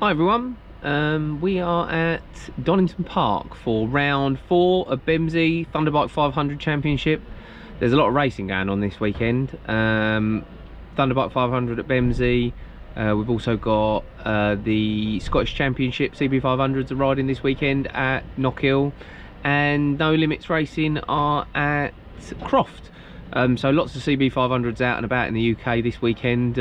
Hi everyone, we are at Donington Park for round 4 of Bemsee Thunderbike 500 Championship. There's a lot of racing going on this weekend. Thunderbike 500 at Bemsee. We've also got the Scottish Championship CB500s are riding this weekend at Knockhill, and No Limits Racing are at Croft. So lots of CB500s out and about in the UK this weekend.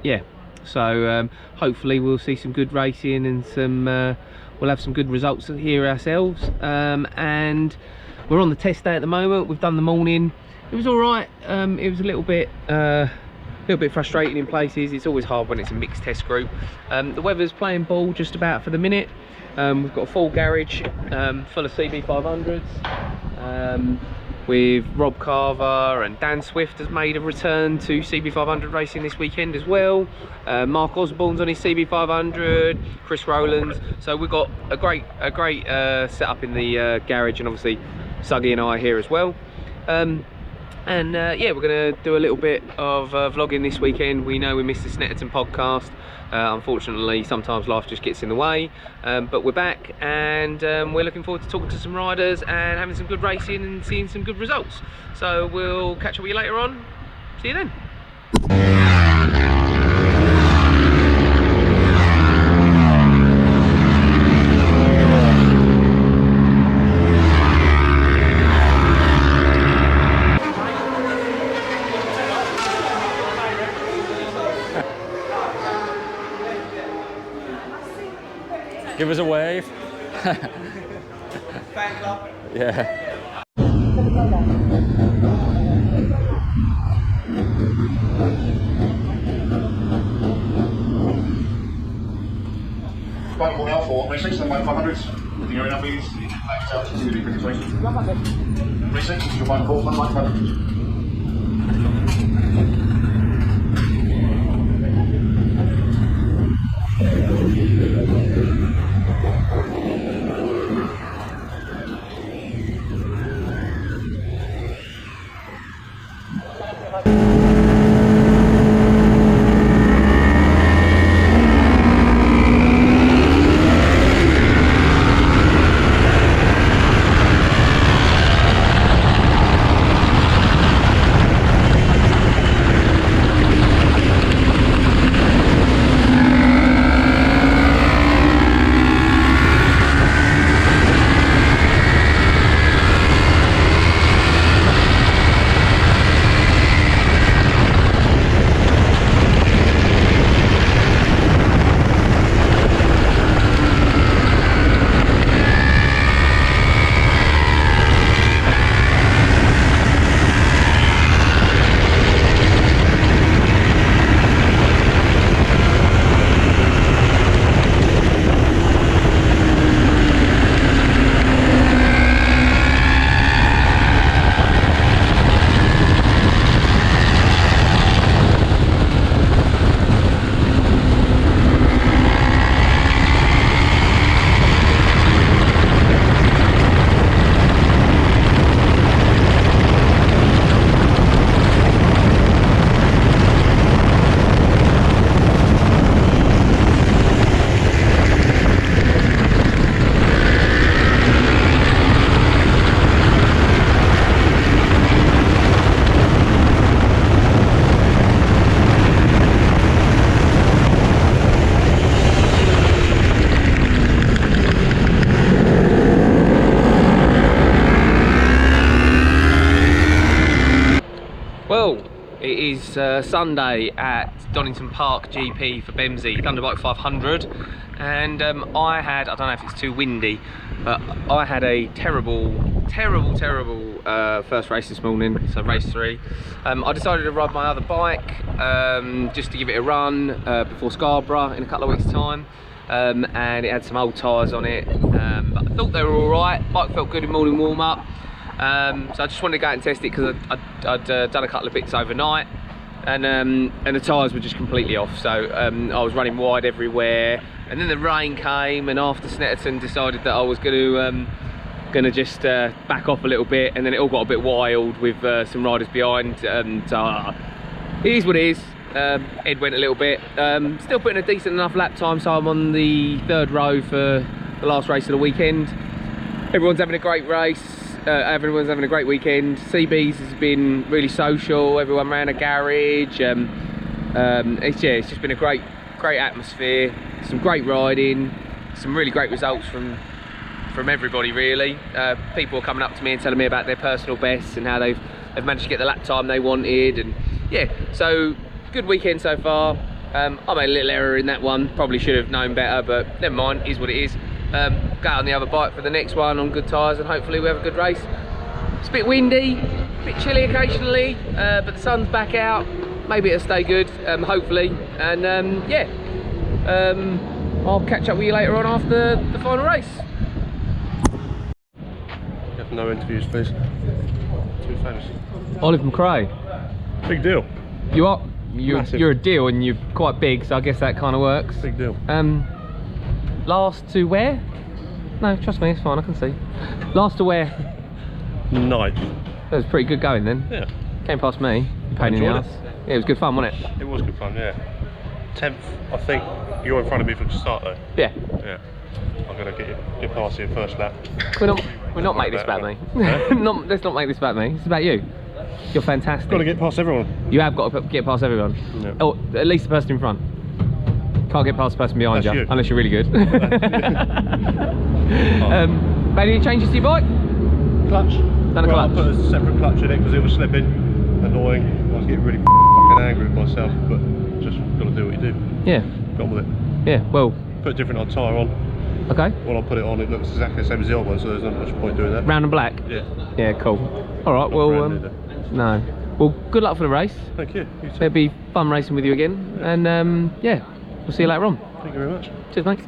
Yeah. So hopefully we'll see some good racing and we'll have some good results here ourselves. And we're on the test day at the moment. We've done the morning. It was all right. It was a little bit frustrating in places. It's always hard when it's a mixed test group. The weather's playing ball just about for the minute. We've got a full garage full of CB500s. With Rob Carver, and Dan Swift has made a return to CB500 racing this weekend as well. Mark Osborne's on his CB500, Chris Rowlands. So we've got a great setup in the garage, and obviously Suggy and I are here as well. Yeah, we're going to do a little bit of vlogging this weekend. We know we missed the Snetterton podcast. Unfortunately, sometimes life just gets in the way, but we're back, and we're looking forward to talking to some riders and having some good racing and seeing some good results. So we'll catch up with you later on. See you then. Give us a wave. Fan club. Yeah. Right, well now for race 6 and 500s. With the area please. Back out to the cricket station. Race 6, your final call, 500. Well, it is Sunday at Donington Park GP for Bemsee Thunderbike 500, and I don't know if it's too windy, but I had a terrible first race this morning, so race 3. I decided to ride my other bike just to give it a run before Scarborough in a couple of weeks' time, and it had some old tyres on it, but I thought they were alright. Bike felt good in morning warm-up. So I just wanted to go out and test it because I'd done a couple of bits overnight, and the tyres were just completely off. So I was running wide everywhere, and then the rain came, and after Snetterton decided that I was going to just back off a little bit, and then it all got a bit wild with some riders behind. So it is what it is. Ed went a little bit. Still putting a decent enough lap time, so I'm on the 3rd row for the last race of the weekend. Everyone's having a great race. Everyone's having a great weekend. CB's has been really social. Everyone ran a garage. It's just been a great atmosphere. Some great riding. Some really great results from everybody, really. People are coming up to me and telling me about their personal bests and how they've managed to get the lap time they wanted, and yeah, so good weekend so far. I made a little error in that one, probably should have known better, but never mind, is what it is. Go out on the other bike for the next one on good tyres, and hopefully we have a good race. It's a bit windy, a bit chilly occasionally, but the sun's back out. Maybe it'll stay good, hopefully, and yeah, I'll catch up with you later on after the final race. No interviews, please. Too famous. Oliver McRae. Big deal. You're a deal, and you're quite big, so I guess that kind of works. Big deal. Last to where? No, trust me, it's fine, I can see. Last to where? 9th. That was pretty good going then. Yeah. Came past me. Pain in the ass. Yeah, it was good fun, wasn't it? It was good fun, yeah. 10th, I think. You're in front of me from the start though. Yeah. Yeah. I'm gonna get past you first lap. We're not make this about me. Let's not make this about me. It's about you. You're fantastic. Got to get past everyone. You have got to get past everyone. Yeah. Oh, at least the person in front. Can't get past the person behind you unless you're really good. Made any changes to your bike? Clutch. Done a clutch. I put a separate clutch in it because it was slipping. Annoying. I was getting really fucking angry with myself, but just got to do what you do. Yeah. Got on with it. Yeah. Well. Put a different tyre on. Okay. When I put it on, it looks exactly the same as the old one, so there's not much point doing that. Round and black. Yeah. Yeah. Cool. All right. Well. No. Well, good luck for the race. Thank you. You too. It'll be fun racing with you again, and yeah, we'll see you later on. Thank you very much. Cheers, mate.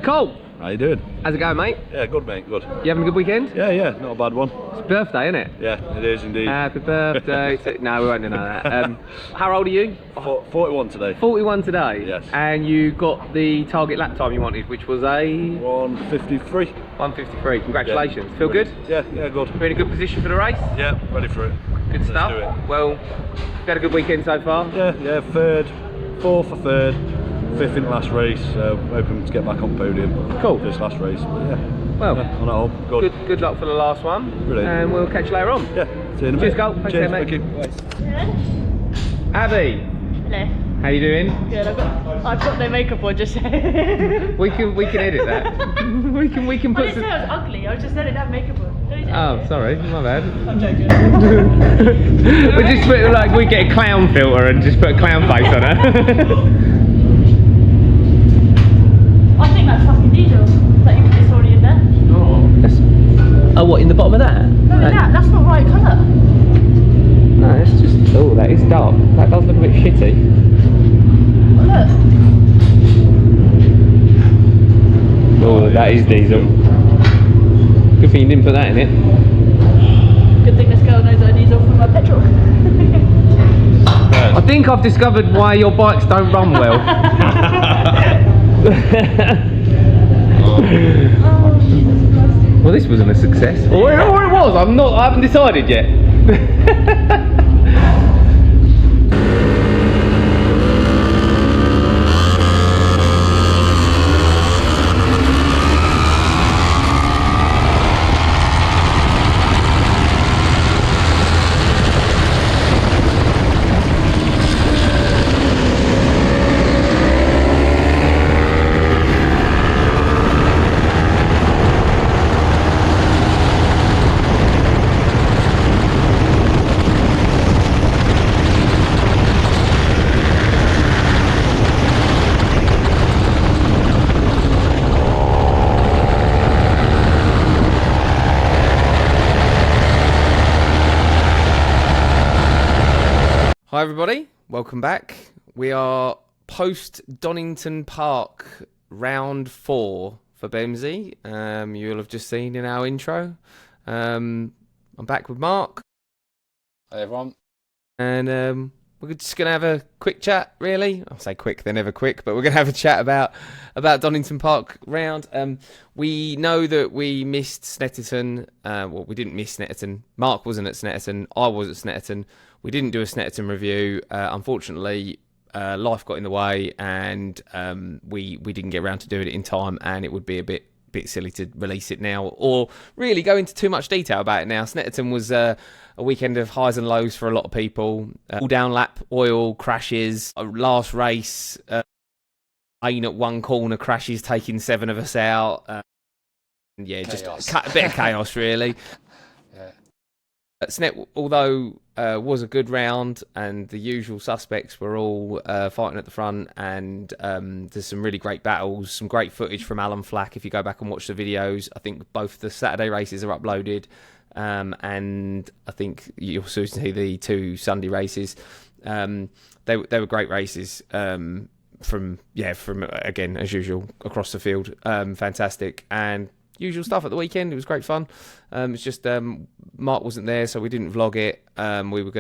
Cole. How you doing? How's it going, mate? Yeah, good mate, good. You having a good weekend? Yeah, not a bad one. It's birthday, isn't it? Yeah, it is indeed. Happy birthday. No, we won't do none of that. How old are you? 41 today. 41 today? Yes. And you got the target lap time you wanted, which was a... 1:53. 1:53. Congratulations. Yeah. Feel good? Yeah, good. You're in a good position for the race? Yeah, ready for it. Good stuff. Let's do it. Well, you've had a good weekend so far? Yeah, fourth for third, fifth in the last race, hoping to get back on podium. Cool. This last race, but yeah. Well, on it all, good. Good luck for the last one. Brilliant. And we'll catch you later on. Yeah, see you in a Cheers, minute. Cole. Thanks, Cheers, mate. thank you. Abby, Hello. how you doing? Good. I've got no makeup on. Just saying. We can edit that. we can I put didn't say I was ugly. I just said I didn't have makeup on. Don't say Oh, it. sorry, my bad. I'm joking. We just put we get a clown filter and just put a clown face on her. I think that's fucking diesel. That you put this already in there. Oh, what, in the bottom of that? No, that's not right colour. No, it's just... Oh, that is dark. That does look a bit shitty. Look. Oh, that is diesel. Good thing you didn't put that in it. Good thing this girl knows I diesel from my petrol. I think I've discovered why your bikes don't run well. Well, this wasn't a success. Or it was. I haven't decided yet. Hi everybody, welcome back. We are post Donington Park round 4 for Bemsee. You'll have just seen in our intro. I'm back with Mark. Hey everyone. And we're just going to have a quick chat, really. I'll say quick, they're never quick, but we're going to have a chat about Donington Park round. We know that we missed Snetterton. Well, we didn't miss Snetterton. Mark wasn't at Snetterton. I was at Snetterton. we didn't do a Snetterton review. Unfortunately, life got in the way, and we didn't get around to doing it in time, and it would be a bit silly to release it now or really go into too much detail about it now. Snetterton was a weekend of highs and lows for a lot of people. All down lap, oil, crashes, last race, Ain at one corner crashes, taking 7 of us out. Yeah, chaos. Just a bit of chaos, really. Yeah. Snet, although was a good round, and the usual suspects were all fighting at the front, and there's some really great battles, some great footage from Alan Flack. If you go back and watch the videos, I think both the Saturday races are uploaded, and I think you'll soon see the 2 Sunday races. They were great races. From again, as usual, across the field, fantastic, and usual stuff at the weekend. It was great fun. It's just Mark wasn't there, so we didn't vlog it. We were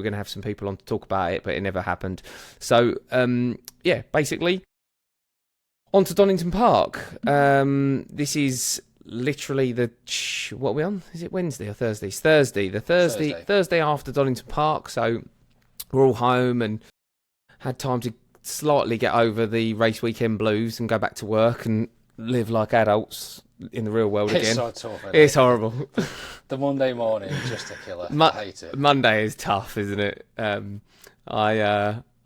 gonna have some people on to talk about it, but it never happened. So basically, on to Donington Park. This is literally what are we on? Is it Wednesday or Thursday? It's Thursday. Thursday after Donington Park. So we're all home and had time to slightly get over the race weekend blues and go back to work and live like adults in the real world again. It's so tough. It's horrible. The Monday morning is just a killer. I hate it. Monday is tough, isn't it? I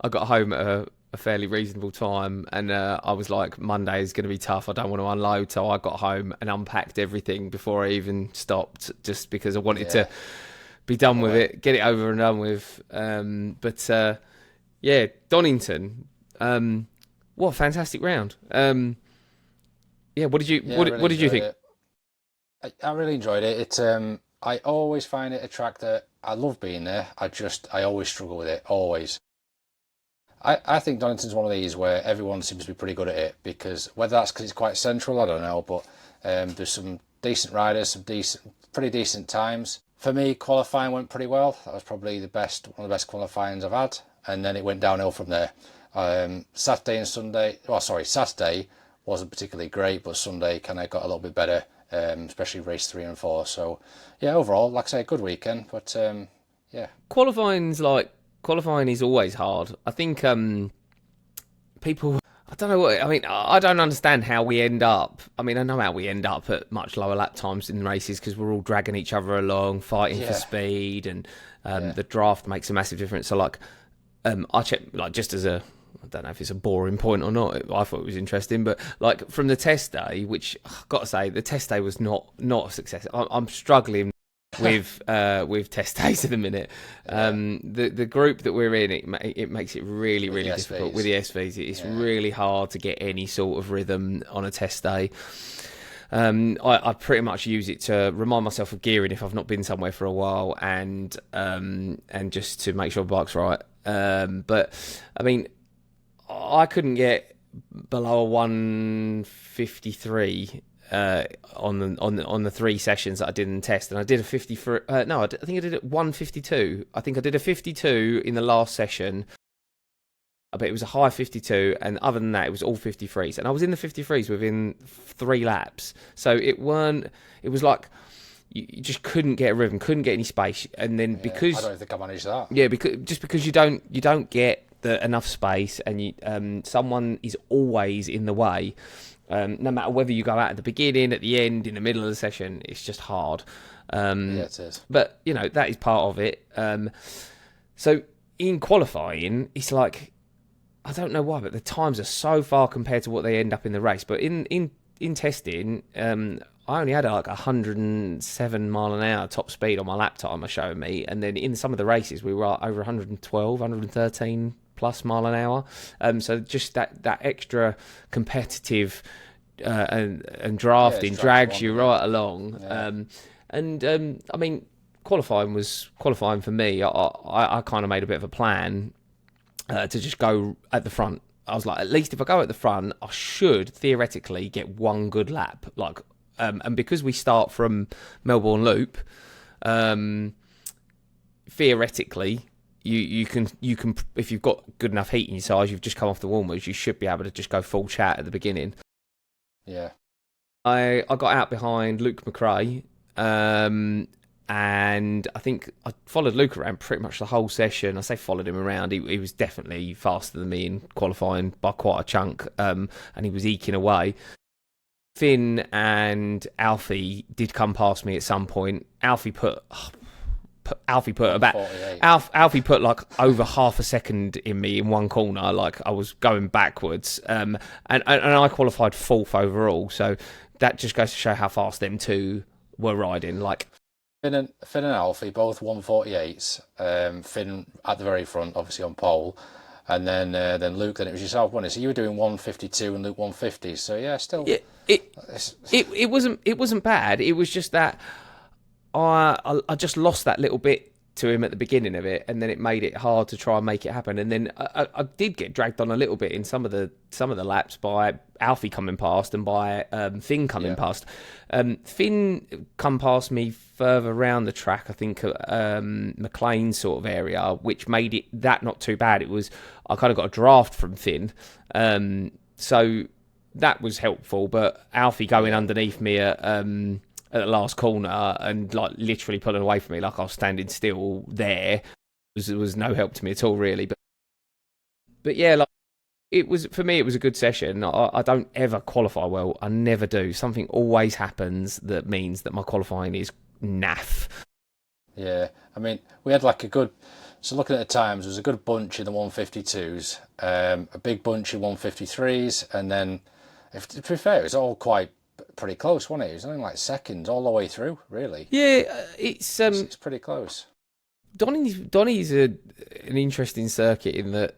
got home at a fairly reasonable time, and I was like, Monday is going to be tough. I don't want to unload, so I got home and unpacked everything before I even stopped, just because I wanted to be done with it, get it over and done with. Donington. What a fantastic round. What did you think? I really enjoyed it. I always find it a track that I love being there. I always struggle with it. Always. I think Donington's one of these where everyone seems to be pretty good at it, because whether that's because it's quite central, I don't know, but there's some decent riders, pretty decent times. For me, qualifying went pretty well. That was probably one of the best qualifyings I've had, and then it went downhill from there. Saturday wasn't particularly great, but Sunday kind of got a little bit better, especially race 3 and 4. So yeah, overall, like I say, a good weekend. But qualifying is always hard. I think people, I don't know what I mean. I don't understand how we end up. I mean, I know how we end up at much lower lap times in races, because we're all dragging each other along, fighting for speed, and the draft makes a massive difference. So I checked, just as I don't know if it's a boring point or not. I thought it was interesting, but from the test day, which I've got to say, the test day was not a success. I'm struggling with test days at the minute. The group that we're in, it makes it really difficult with the SVs. It's really hard to get any sort of rhythm on a test day. I pretty much use it to remind myself of gearing if I've not been somewhere for a while, and just to make sure the bike's right. But I mean, I couldn't get below a 153 on the 3 sessions that I did in the test, and I did a 53. I think I did it 152. I think I did a 52 in the last session, but it was a high 52, and other than that, it was all 53s, and I was in the 53s within 3 laps. So it was like you just couldn't get a rhythm, couldn't get any space, and then because I don't think I managed that. Yeah, because you don't get enough space, and someone is always in the way. No matter whether you go out at the beginning, at the end, in the middle of the session, it's just hard. It is. But that is part of it. So in qualifying, it's like, I don't know why, but the times are so far compared to what they end up in the race. But in testing, I only had 107 mile an hour top speed on my lap timer showing me, and then in some of the races we were over 112, 113 plus mile an hour. So just that extra competitive and drafting drags you right along. I mean, qualifying for me. I kind of made a bit of a plan to just go at the front. I was like, at least if I go at the front, I should theoretically get one good lap. And because we start from Melbourne Loop, theoretically, you can if you've got good enough heat in your tyres, you've just come off the warmers, you should be able to just go full chat at the beginning. Yeah. I got out behind Luke McRae, and I think I followed Luke around pretty much the whole session. I say followed him around. He was definitely faster than me in qualifying by quite a chunk, and he was eking away. Finn and Alfie did come past me at some point. Alfie put about Alfie put like over half a second in me in one corner, like I was going backwards, and I qualified 4th overall, so that just goes to show how fast them two were riding. Like Finn and Alfie both 148s. Finn at the very front, obviously on pole, and then Luke. Then it was yourself, wasn't it? So you were doing 152 and Luke 150. So yeah, still. Yeah, it wasn't bad. It was just that I just lost that little bit to him at the beginning of it, and then it made it hard to try and make it happen. And then I did get dragged on a little bit in some of the laps by Alfie coming past and by Finn coming past. Finn come past me further around the track, I think McLean sort of area, which made it that not too bad. It was, I kind of got a draft from Finn, so that was helpful. But Alfie going underneath me at the last corner and like literally pulling away from me like I was standing still there was no help to me at all, really. But yeah, like it was, for me, it was a good session. I don't ever qualify well. I never do. Something always happens that means that my qualifying is naff. Yeah, I mean, we had like a good, so looking at the times, there was a good bunch in the 152s, a big bunch in 153s, and then, to be fair, it was all quite pretty close, wasn't it? It was only like seconds all the way through, really. Yeah, it's pretty close. Donny's an interesting circuit in that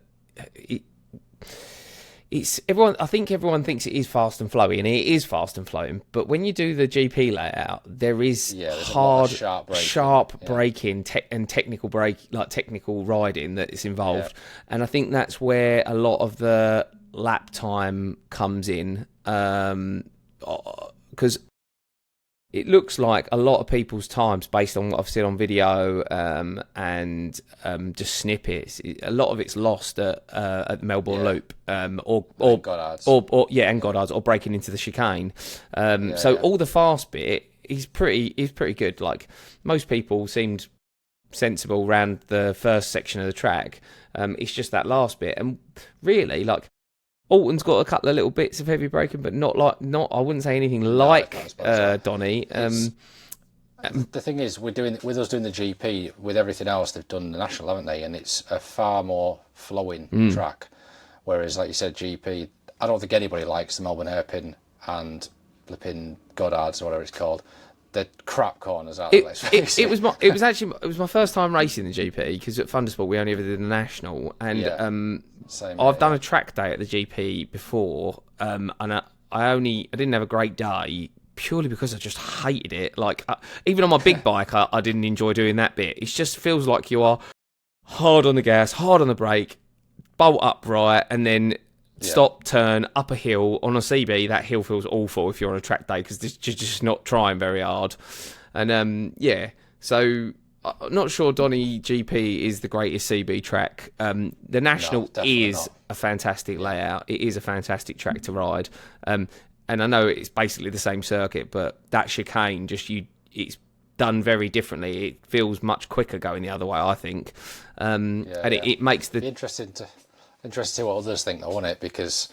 it's everyone. I think everyone thinks it is fast and flowy, and it is fast and flowing. But when you do the GP layout, there is hard, sharp braking and technical technical riding that is involved, and I think that's where a lot of the lap time comes in. Because it looks like a lot of people's times, based on what I've seen on video and just snippets, a lot of it's lost at the Melbourne Loop, or Goddard's, and Goddard's, or breaking into the chicane. All the fast bit is pretty good. Like most people seemed sensible around the first section of the track. It's just that last bit, and really like. Alton's got a couple of little bits of heavy braking, but not. I wouldn't say anything like Donny. The thing is, with us doing the GP, with everything else they've done the national, haven't they? And it's a far more flowing track. Whereas, like you said, GP, I don't think anybody likes the Melbourne hairpin and flipping Goddard's or whatever it's called. The crap corners out. It was my first time racing the GP, because at Thundersport we only ever did the national, and I've done a track day at the GP before, and I didn't have a great day purely because I just hated it. Like even on my big bike, I didn't enjoy doing that bit. It just feels like you are hard on the gas, hard on the brake, bolt upright, and then stop, turn, up a hill. On a CB, that hill feels awful if you're on a track day, because you're just not trying very hard. And so I'm not sure Donny GP is the greatest CB track. The National is a fantastic layout. It is a fantastic track to ride. And I know it's basically the same circuit, but that chicane, it's done very differently. It feels much quicker going the other way, I think. It makes the... Interesting to see what others think, though, won't it? Because,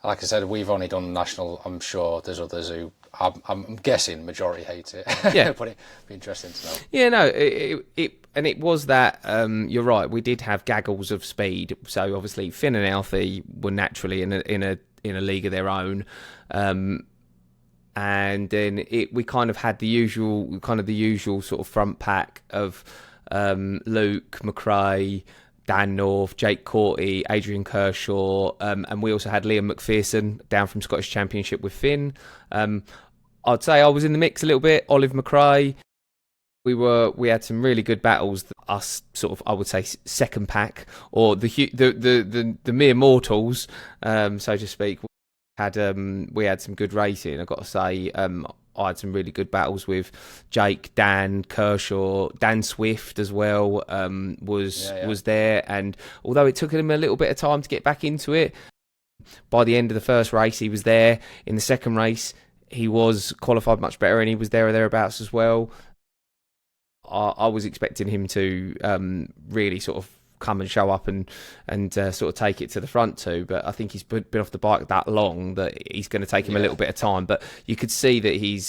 like I said, we've only done national. I'm sure there's others who, I'm guessing, majority hate it. Yeah, but it'd be interesting to know. Yeah, no, it was that. You're right. We did have gaggles of speed. So obviously, Finn and Alfie were naturally in a league of their own. And then we kind of had the usual sort of front pack of Luke, McRae, Dan North, Jake Courty, Adrian Kershaw, and we also had Liam McPherson down from Scottish Championship with Finn. I'd say I was in the mix a little bit. Olive McRae. We had some really good battles. Us sort of, I would say, second pack, or the mere mortals, so to speak. We had some good racing. I've got to say, I had some really good battles with Jake, Dan, Kershaw, Dan Swift as well. Was there, and although it took him a little bit of time to get back into it, by the end of the first race he was there. In the second race he was qualified much better, and he was there or thereabouts as well. I was expecting him to really sort of come and show up and sort of take it to the front too, but I think he's been off the bike that long that he's going to take him a little bit of time. But you could see that he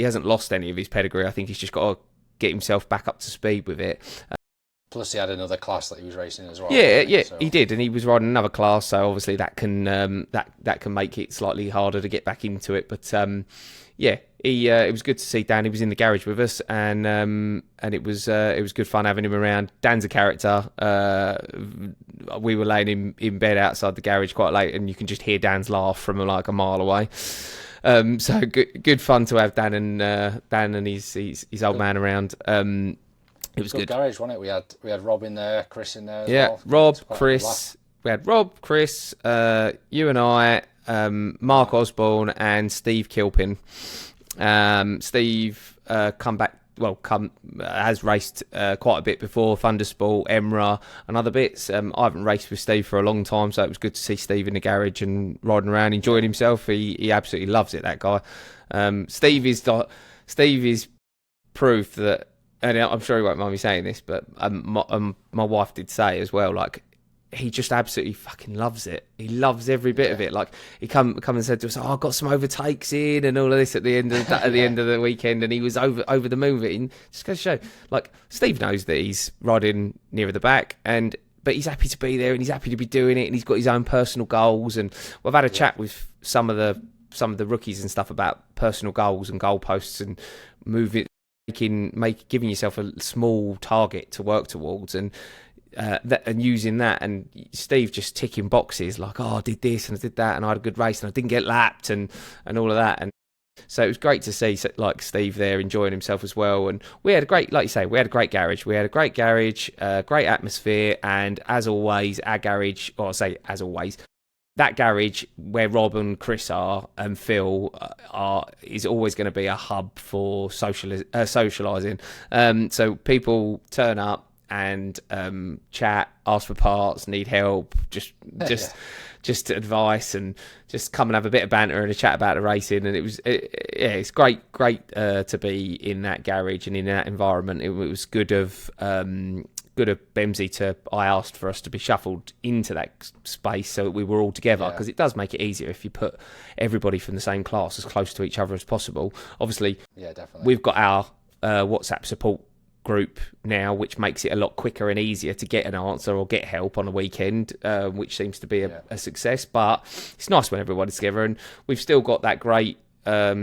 hasn't lost any of his pedigree. I think he's just got to get himself back up to speed with it. Plus, he had another class that he was racing as well. Yeah, so. he did, and he was riding another class, so obviously that can that can make it slightly harder to get back into it. But yeah, it was good to see Dan. He was in the garage with us, and it was good fun having him around. Dan's a character. We were laying in bed outside the garage quite late, and you can just hear Dan's laugh from like a mile away. So good fun to have Dan and his old man around. It was good. Garage, wasn't it? We had Rob in there, Chris in there as well. Yeah, Rob, Chris. We had Rob, Chris, you and I, Mark Osborne, and Steve Kilpin. Steve has raced quite a bit before, Thundersport, Emra, and other bits. I haven't raced with Steve for a long time, so it was good to see Steve in the garage and riding around, enjoying himself. He absolutely loves it, that guy. Steve is proof that, and I'm sure he won't mind me saying this, but my wife did say as well, like, he just absolutely fucking loves it. He loves every bit of it. Like, he come and said to us, "Oh, I got some overtakes in and all of this at the end of the weekend," and he was over the moon with it. And just goes to show, like, Steve knows that he's riding nearer the back, but he's happy to be there and he's happy to be doing it, and he's got his own personal goals. And we've had a chat with some of the rookies and stuff about personal goals and goalposts and giving yourself a small target to work towards, and using that, and Steve just ticking boxes like, "Oh, I did this and I did that and I had a good race and I didn't get lapped," and all of that. And so it was great to see like Steve there enjoying himself as well. And we had a great, like you say, we had a great garage, great atmosphere, and as always, our garage, or I say as always, that garage where Rob and Chris are and Phil is always going to be a hub for socialising. So people turn up and chat, ask for parts, need help, just advice, and just come and have a bit of banter and a chat about the racing. And it's great to be in that garage and in that environment. It was good of Bemsee I asked for us to be shuffled into that space so that we were all together, because it does make it easier if you put everybody from the same class as close to each other as possible. Obviously, definitely. We've got our WhatsApp support group now, which makes it a lot quicker and easier to get an answer or get help on a weekend, which seems to be a success. But it's nice when everybody's together, and we've still got that great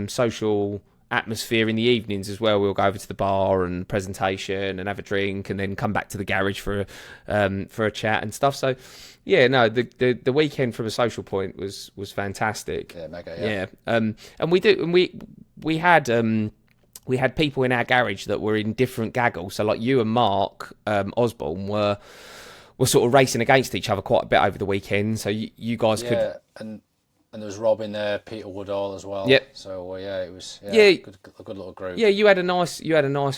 social atmosphere in the evenings as well. We'll go over to the bar and presentation and have a drink, and then come back to the garage for a chat and stuff. So the weekend from a social point was fantastic. Mega. And we had people in our garage that were in different gaggles. So like you and Mark Osborne were sort of racing against each other quite a bit over the weekend. So you guys could. And there was Rob in there, Peter Woodall as well. Yep. So it was a good little group. Yeah, you had a nice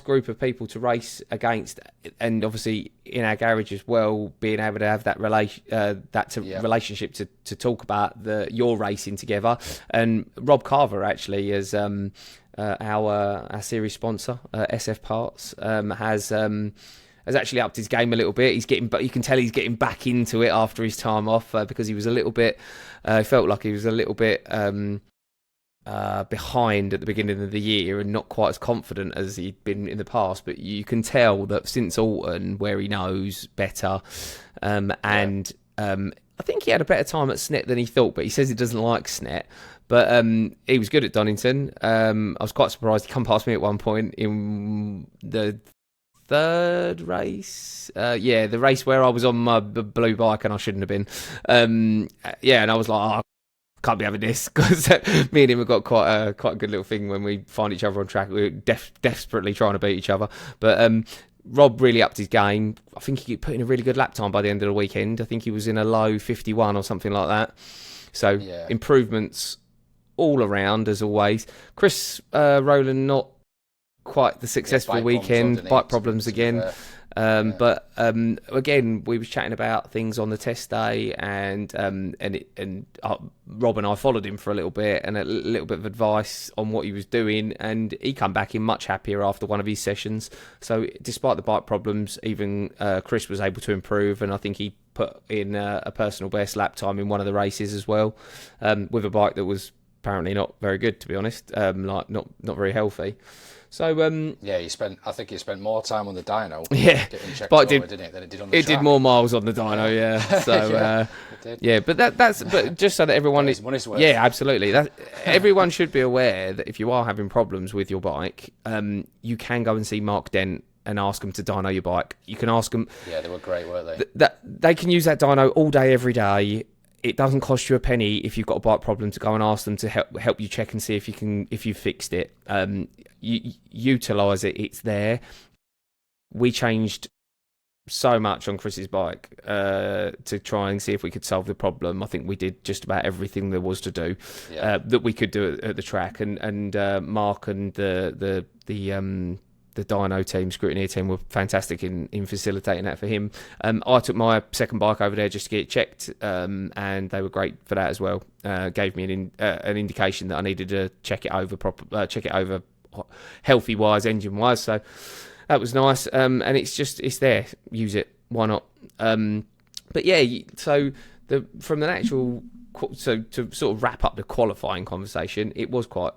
group of people to race against, and obviously in our garage as well, being able to have that relationship to talk about your racing together. And Rob Carver actually is our series sponsor, SF Parts, has actually upped his game a little bit. But you can tell he's getting back into it after his time off, because he was a little bit. Felt like he was a little bit behind at the beginning of the year and not quite as confident as he'd been in the past. But you can tell that since Alton, where he knows better, I think he had a better time at Snet than he thought. But he says he doesn't like Snet. But he was good at Donington. I was quite surprised he come past me at one point in the third race. The race where I was on my blue bike and I shouldn't have been. And I was like, can't be having this, because me and him have got quite a good little thing when we find each other on track. We're desperately trying to beat each other. But Rob really upped his game. I think he put in a really good lap time by the end of the weekend. I think he was in a low 51 or something like that. So improvements all around, as always. Chris Rowland, not quite the successful weekend. Bike problems again. But again, we was chatting about things on the test day, and Rob and I followed him for a little bit and a little bit of advice on what he was doing, and he come back in much happier after one of his sessions. So despite the bike problems, even Chris was able to improve, and I think he put in a personal best lap time in one of the races as well, with a bike that was apparently not very good, to be honest, like not very healthy. So yeah, I think he spent more time on the dyno. Yeah, getting checked but over, didn't it, than it did on the track. Did more miles on the dyno, yeah. So it did. yeah, but that's just so that everyone is money's worth. Yeah, absolutely. That everyone should be aware that if you are having problems with your bike, you can go and see Mark Dent and ask them to dyno your bike. You can ask them. Yeah, they were great, weren't they? That they can use that dyno all day, every day. It doesn't cost you a penny if you've got a bike problem to go and ask them to help you check and see if you fixed it. You utilise it; it's there. We changed so much on Chris's bike to try and see if we could solve the problem. I think we did just about everything there was to do that we could do at the track. And Mark and the dyno team, scrutineer team, were fantastic in facilitating that for him. I took my second bike over there just to get it checked, and they were great for that as well. Gave me an indication that I needed to check it over healthy wise, engine wise. So that was nice. And it's there. Use it. Why not? But yeah. So from an actual to sort of wrap up the qualifying conversation, it was quite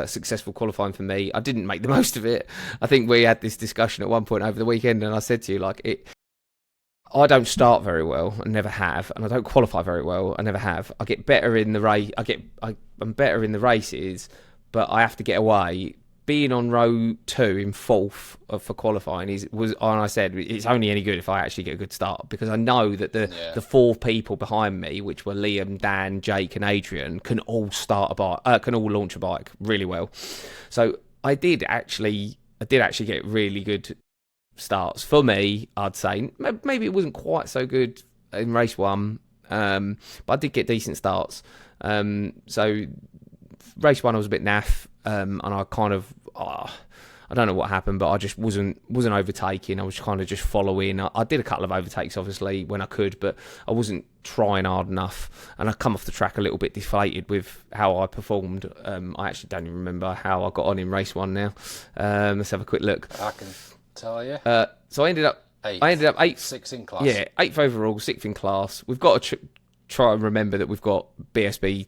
successful qualifying for me. I didn't make the most of it. I think we had this discussion at one point over the weekend, and I said to you, I don't start very well, and never have, and I don't qualify very well, I never have. I get better in the race. I'm better in the races, but I have to get away. Being on row 2 in 4th for qualifying and I said it's only any good if I actually get a good start, because I know that the 4 people behind me, which were Liam, Dan, Jake, and Adrian, can all launch a bike really well. So I did actually get really good starts for me. I'd say maybe it wasn't quite so good in race 1, but I did get decent starts. So race 1 I was a bit naff, and I kind of I don't know what happened, but I just wasn't overtaking. I was kind of just following. I did a couple of overtakes, obviously, when I could, but I wasn't trying hard enough. And I come off the track a little bit deflated with how I performed. I actually don't even remember how I got on in race 1 now. Let's have a quick look. I can tell you. So I ended up 8th. 6th in class. Yeah, 8th overall, 6th in class. We've got to try and remember that we've got BSB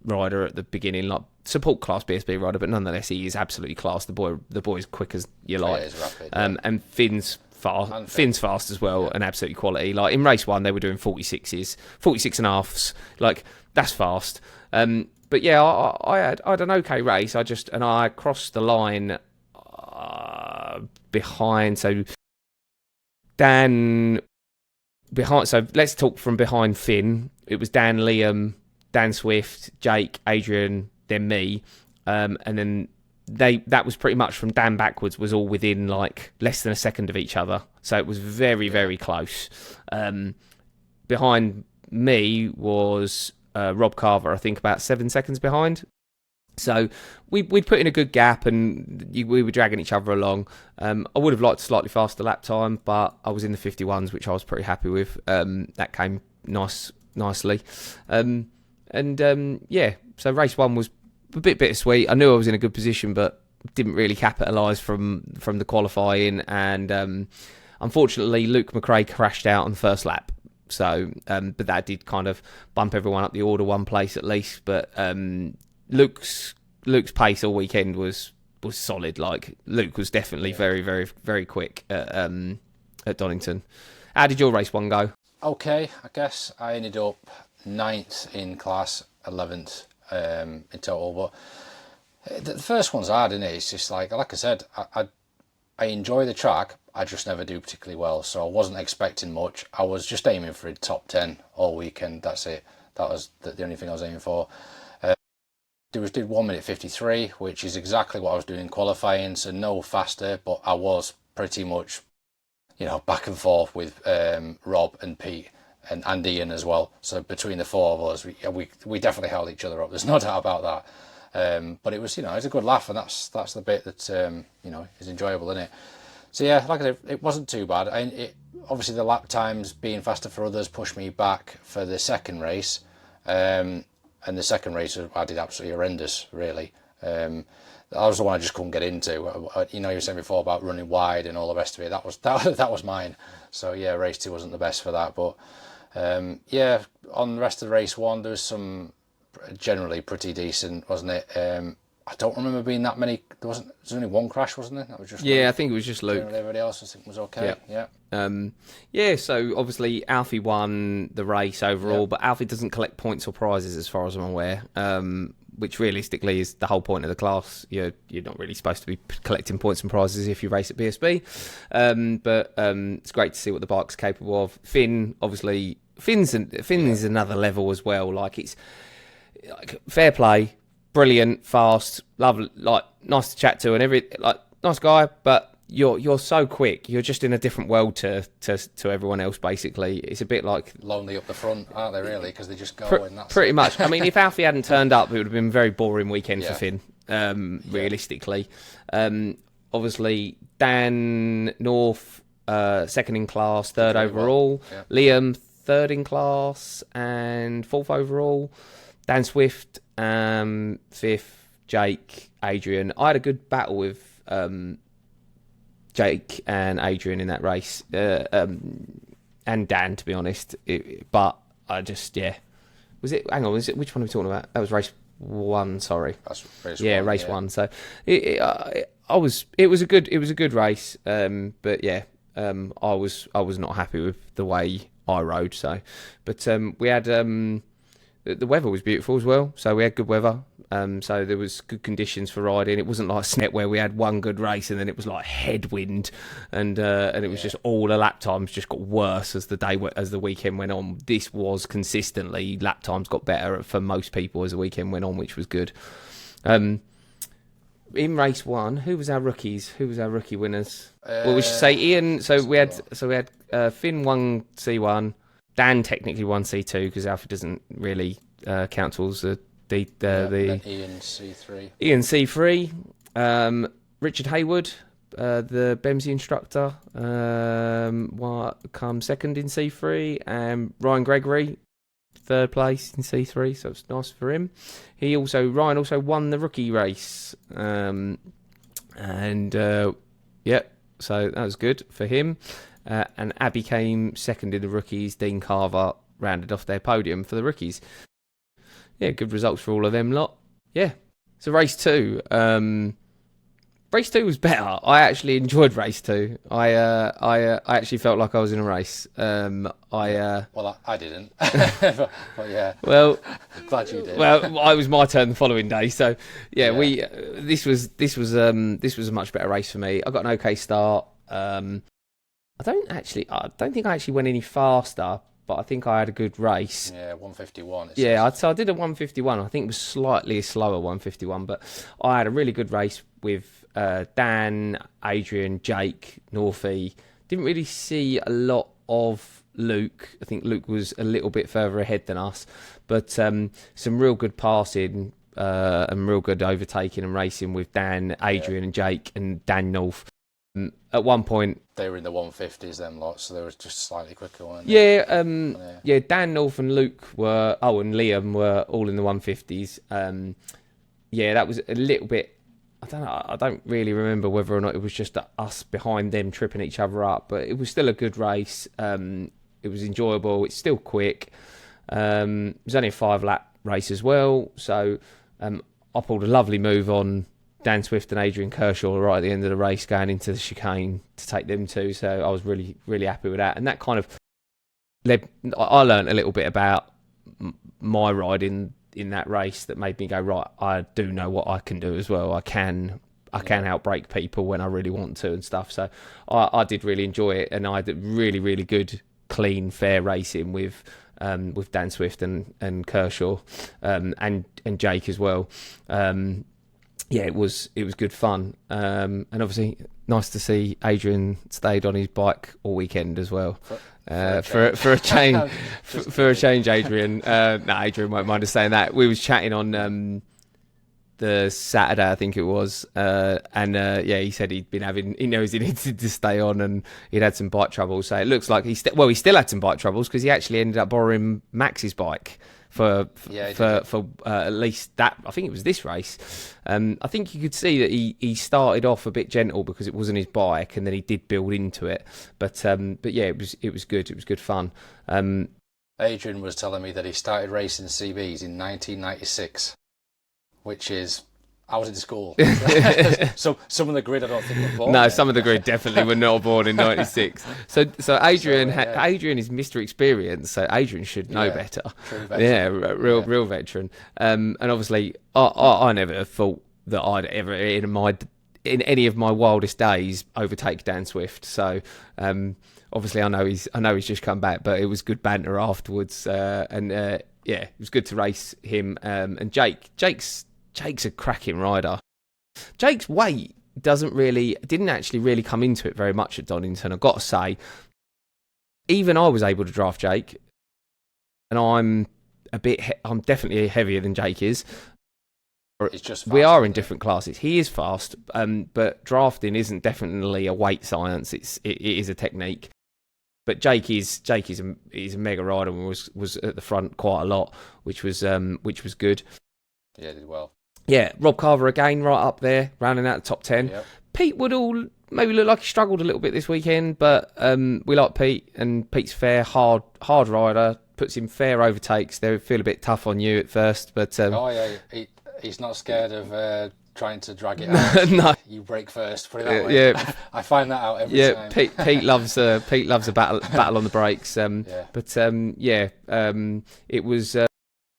rider at the beginning, like support class BSB rider, but nonetheless he is absolutely class. The boy's quick as you like. Is rapid, and Finn's fast as well, and absolutely quality. Like in race 1 they were doing 46s, 46 and a halves, like that's fast. But yeah, I had an okay race. I crossed the line behind, so Dan behind, so let's talk from behind Finn. It was Dan, Liam, Dan Swift, Jake, Adrian, then me, and then that was pretty much from Dan backwards was all within like less than a second of each other, so it was very, very close. Behind me was Rob Carver, I think about 7 seconds behind. So we'd put in a good gap, and we were dragging each other along. I would have liked a slightly faster lap time, but I was in the 51s, which I was pretty happy with. That came nicely. Yeah, so race 1 was a bit bittersweet. I knew I was in a good position, but didn't really capitalise from the qualifying. And unfortunately, Luke McRae crashed out on the first lap. So, but that did kind of bump everyone up the order one place at least. But Luke's pace all weekend was solid. Like Luke was definitely very, very, very quick at Donington. How did your race 1 go? Okay, I guess I ended up 9th in class, 11th in total. But the first one's hard, isn't it? It's just like I said, I enjoy the track. I just never do particularly well, so I wasn't expecting much. I was just aiming for a top 10 all weekend. That's it. That was the only thing I was aiming for. Did 1 minute 53, which is exactly what I was doing in qualifying, so no faster, but I was pretty much, back and forth with Rob and Pete and Ian as well. So between the 4 of us, we definitely held each other up. There's no doubt about that. But it was, it's a good laugh, and that's the bit that is enjoyable, isn't it? So yeah, like I said, it wasn't too bad. Obviously the lap times being faster for others pushed me back for the second race, and the second race I did absolutely horrendous, really. That was the one I just couldn't get into. You know, you were saying before about running wide and all the rest of it. That was mine. So yeah, race 2 wasn't the best for that, but yeah, on the rest of race 1 there was some generally pretty decent, wasn't it? I don't remember being that many. There was only one crash, wasn't there? That was just I think it was just Luke. Everybody else I think was okay. Yeah. So obviously Alfie won the race overall, but Alfie doesn't collect points or prizes as far as I'm aware. Which realistically is the whole point of the class. You're not really supposed to be collecting points and prizes if you race at BSB. But it's great to see what the bike's capable of. Finn, obviously, Finn is another level as well. Like, it's like fair play. Brilliant, fast, lovely, like nice to chat to, and like nice guy. But you're so quick. You're just in a different world to everyone else. Basically, it's a bit like lonely up the front, aren't they? Really, because they just go and that's pretty much. I mean, if Alfie hadn't turned up, it would have been a very boring weekend for Finn. Realistically, obviously Dan North, second in class, third overall. Well. Liam, third in class and fourth overall. Dan Swift, fifth. Jake, Adrian. I had a good battle with Jake and Adrian in that race, and Dan, to be honest. But I just, was it? Hang on, which one are we talking about? That was race 1. Sorry, that's race 1. Race 1. So it was a good race. But yeah, I was not happy with the way I rode. So, but we had the weather was beautiful as well, so we had good weather. So there was good conditions for riding. It wasn't like Snet where we had one good race and then it was like headwind, and it was just all the lap times just got worse as the weekend went on. This was consistently lap times got better for most people as the weekend went on, which was good. In race 1, who was our rookies? Who was our rookie winners? Well, we should say Ian. So we had Finn won C1. Dan technically won C2 because Alfie doesn't really count towards the Ian C3. Ian C3. Richard Hayward, the Bemsee instructor, come second in C3, and Ryan Gregory, third place in C3. So it's nice for him. Ryan also won the rookie race, so that was good for him. And Abby came second in the rookies. Dean Carver rounded off their podium for the rookies. Yeah, good results for all of them lot. Yeah. So race 2. Race 2 was better. I actually enjoyed race 2. I actually felt like I was in a race. Well, I didn't. but yeah. Well, glad you did. Well, it was my turn the following day. So yeah. This was a much better race for me. I got an okay start. I don't think I actually went any faster, but I think I had a good race. Yeah, 151. So I did a 151. I think it was slightly slower 151, but I had a really good race with Dan, Adrian, Jake, Northie. Didn't really see a lot of Luke. I think Luke was a little bit further ahead than us, but some real good passing and real good overtaking and racing with Dan, Adrian, and Jake, and Dan North. At one point they were in the 150s, them lots, so they were just slightly quicker, weren't they? Dan North and Luke and Liam were all in the 150s. That was a little bit, I don't know, I don't really remember whether or not it was just us behind them tripping each other up, but it was still a good race. It was enjoyable. It's still quick. It was only a 5-lap race as well, so I pulled a lovely move on Dan Swift and Adrian Kershaw right at the end of the race, going into the chicane to take them too. So I was really, really happy with that. And that kind of I learned a little bit about my riding in that race that made me go, right, I do know what I can do as well. I can outbrake people when I really want to and stuff. So I did really enjoy it, and I did really, really good, clean, fair racing with Dan Swift and Kershaw and Jake as well. It was good fun, and obviously nice to see Adrian stayed on his bike all weekend as well. For a change, Adrian. Adrian won't mind us saying that. We was chatting on the Saturday, I think it was, and he said he knows he needed to stay on, and he'd had some bike troubles. So it looks like he still had some bike troubles, because he actually ended up borrowing Max's bike for at least that. I think it was this race. I think you could see that he started off a bit gentle because it wasn't his bike, and then he did build into it. But yeah, it was good. It was good fun. Adrian was telling me that he started racing CBs in 1996, which is, I was in school. So some of the grid I don't think were born. No, then. some of the grid definitely were not born in '96. So Adrian, Adrian is Mr. Experience, so Adrian should know better. True veteran. Yeah, real veteran. And obviously, I never thought that I'd ever in any of my wildest days overtake Dan Swift. So obviously, I know he's just come back, but it was good banter afterwards, and it was good to race him. And Jake's a cracking rider. Jake's weight didn't actually really come into it very much at Donington. I've got to say, even I was able to draft Jake, and I'm definitely heavier than Jake is. It's just fast, we are in different classes. He is fast, but drafting isn't definitely a weight science. It is a technique. But Jake is a mega rider and was at the front quite a lot, which was good. Yeah, did well. Yeah, Rob Carver again, right up there, rounding out the top 10. Yep. Pete Woodall maybe looked like he struggled a little bit this weekend, but we like Pete, and Pete's fair, hard rider, puts in fair overtakes. They feel a bit tough on you at first, but he's not scared of trying to drag it out. No, you break first. Put it that way. Yeah, I find that out every time. Pete loves a battle on the brakes. It was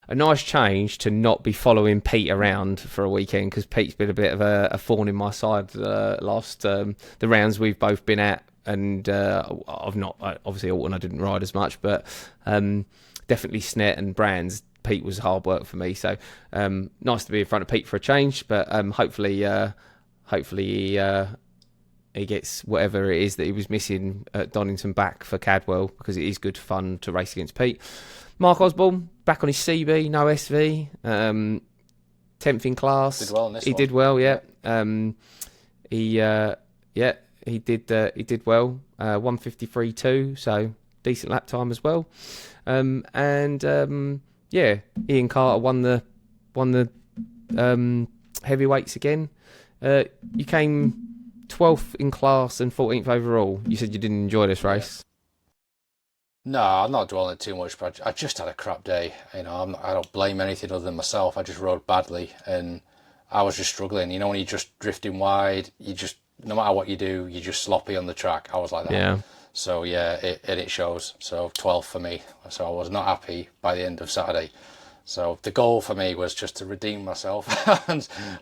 a nice change to not be following Pete around for a weekend, because Pete's been a bit of a thorn in my side last the rounds we've both been at, and I've not obviously Alton I didn't ride as much, but definitely Snet and Brands. Pete was hard work for me, so nice to be in front of Pete for a change. But hopefully he gets whatever it is that he was missing at Donington back for Cadwell, because it is good fun to race against Pete. Mark Osborne back on his CB, no SV, 10th in class. Did well in this he one. did well, yeah. He did well. 153.2, so decent lap time as well. Ian Carter won the heavyweights again. You came 12th in class and 14th overall. You said you didn't enjoy this race. No, I'm not dwelling it too much, but I just had a crap day. I don't blame anything other than myself. I just rode badly, and I was just struggling. When you're just drifting wide, no matter what you do, you're just sloppy on the track. I was like that. Yeah. So it shows. So 12 for me. So I was not happy by the end of Saturday. So the goal for me was just to redeem myself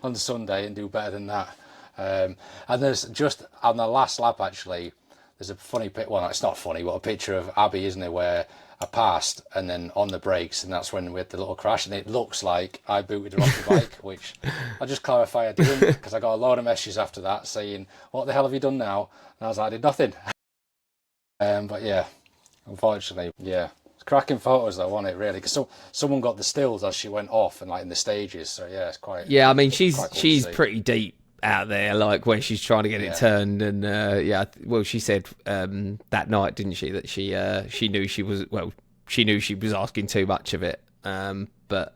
on Sunday and do better than that. And there's just on the last lap actually, there's a funny pit. Well, it's not funny, but a picture of Abby, isn't it, where I passed and then on the brakes, and that's when we had the little crash, and it looks like I booted her off the bike, which I just clarify I didn't, because I got a load of messages after that saying, "What the hell have you done now?" And I was like, "I did nothing." But yeah, unfortunately, yeah. It's cracking photos though, wasn't it, really? Because someone got the stills as she went off and like in the stages, so yeah, it's quite... Yeah, I mean, she's cool pretty deep out there, like where she's trying to get it turned, and she said that night, didn't she, that she knew she was asking too much of it, but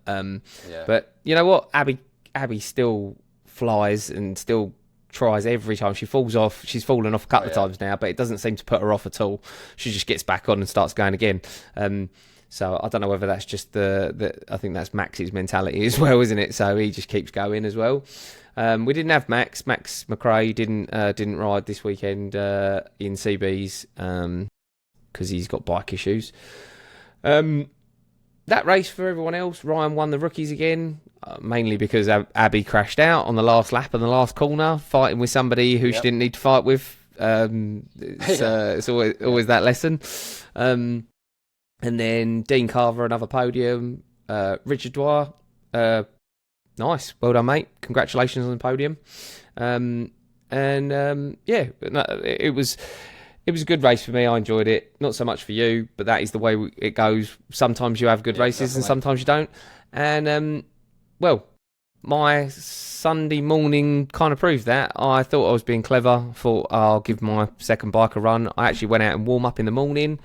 you know what, Abby still flies and still tries every time. She falls off. She's fallen off a couple of times now, but it doesn't seem to put her off at all. She just gets back on and starts going again. So I don't know whether that's just I think that's Max's mentality as well, isn't it? So he just keeps going as well. We didn't have Max McRae didn't ride this weekend in CBs because he's got bike issues. That race for everyone else, Ryan won the rookies again, mainly because Abby crashed out on the last lap and the last corner, fighting with somebody who she didn't need to fight with. It's always that lesson. And then Dean Carver, another podium. Richard Dwyer, nice, well done, mate. Congratulations on the podium. It was a good race for me. I enjoyed it. Not so much for you, but that is the way it goes. Sometimes you have good races, and sometimes you don't. And my Sunday morning kind of proved that. I thought I was being clever. Thought I'll give my second bike a run. I actually went out and warm up in the morning,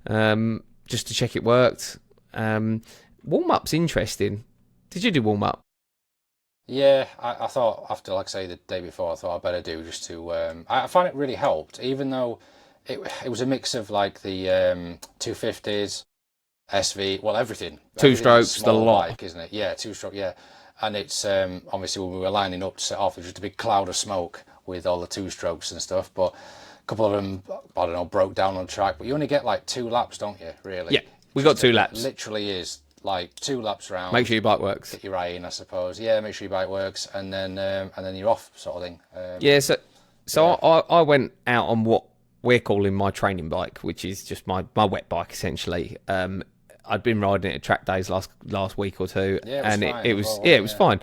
just to check it worked. Warm up's interesting. Did you do warm up? Yeah, I thought after, like I say, the day before, I thought I'd better do just to. I find it really helped, even though it was a mix of like the 250s, SV, well, everything. Two strokes, the lot, bike, isn't it? Yeah, 2-stroke, yeah. And it's obviously when we were lining up to set off, it was just a big cloud of smoke with all the 2-strokes and stuff. But a couple of them, I don't know, broke down on track. But you only get like 2 laps, don't you? Really? Yeah, we got 2 laps. Literally is like 2 laps round. Make sure your bike works. Get your eye in, I suppose. Yeah, make sure your bike works, and then you're off, sort of thing. Yeah, so yeah. I went out on what we're calling my training bike, which is just my wet bike essentially. I'd been riding it at track days last week or two, and it was fine.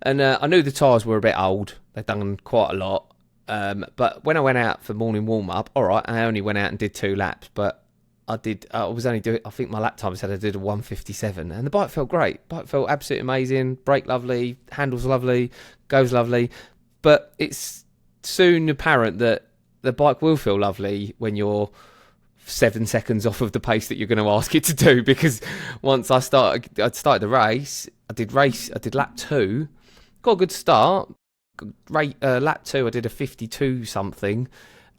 And I knew the tyres were a bit old; they'd done quite a lot. But when I went out for morning warm up, all right, I only went out and did 2 laps, but I was only doing. I think my lap time said I did a 1:57, and the bike felt great. Bike felt absolutely amazing. Brake lovely, handles lovely, goes lovely. But it's soon apparent that the bike will feel lovely when you're 7 seconds off of the pace that you're going to ask it to do, because once I started the race. I did lap 2, got a good start. Lap 2, I did a 52 something,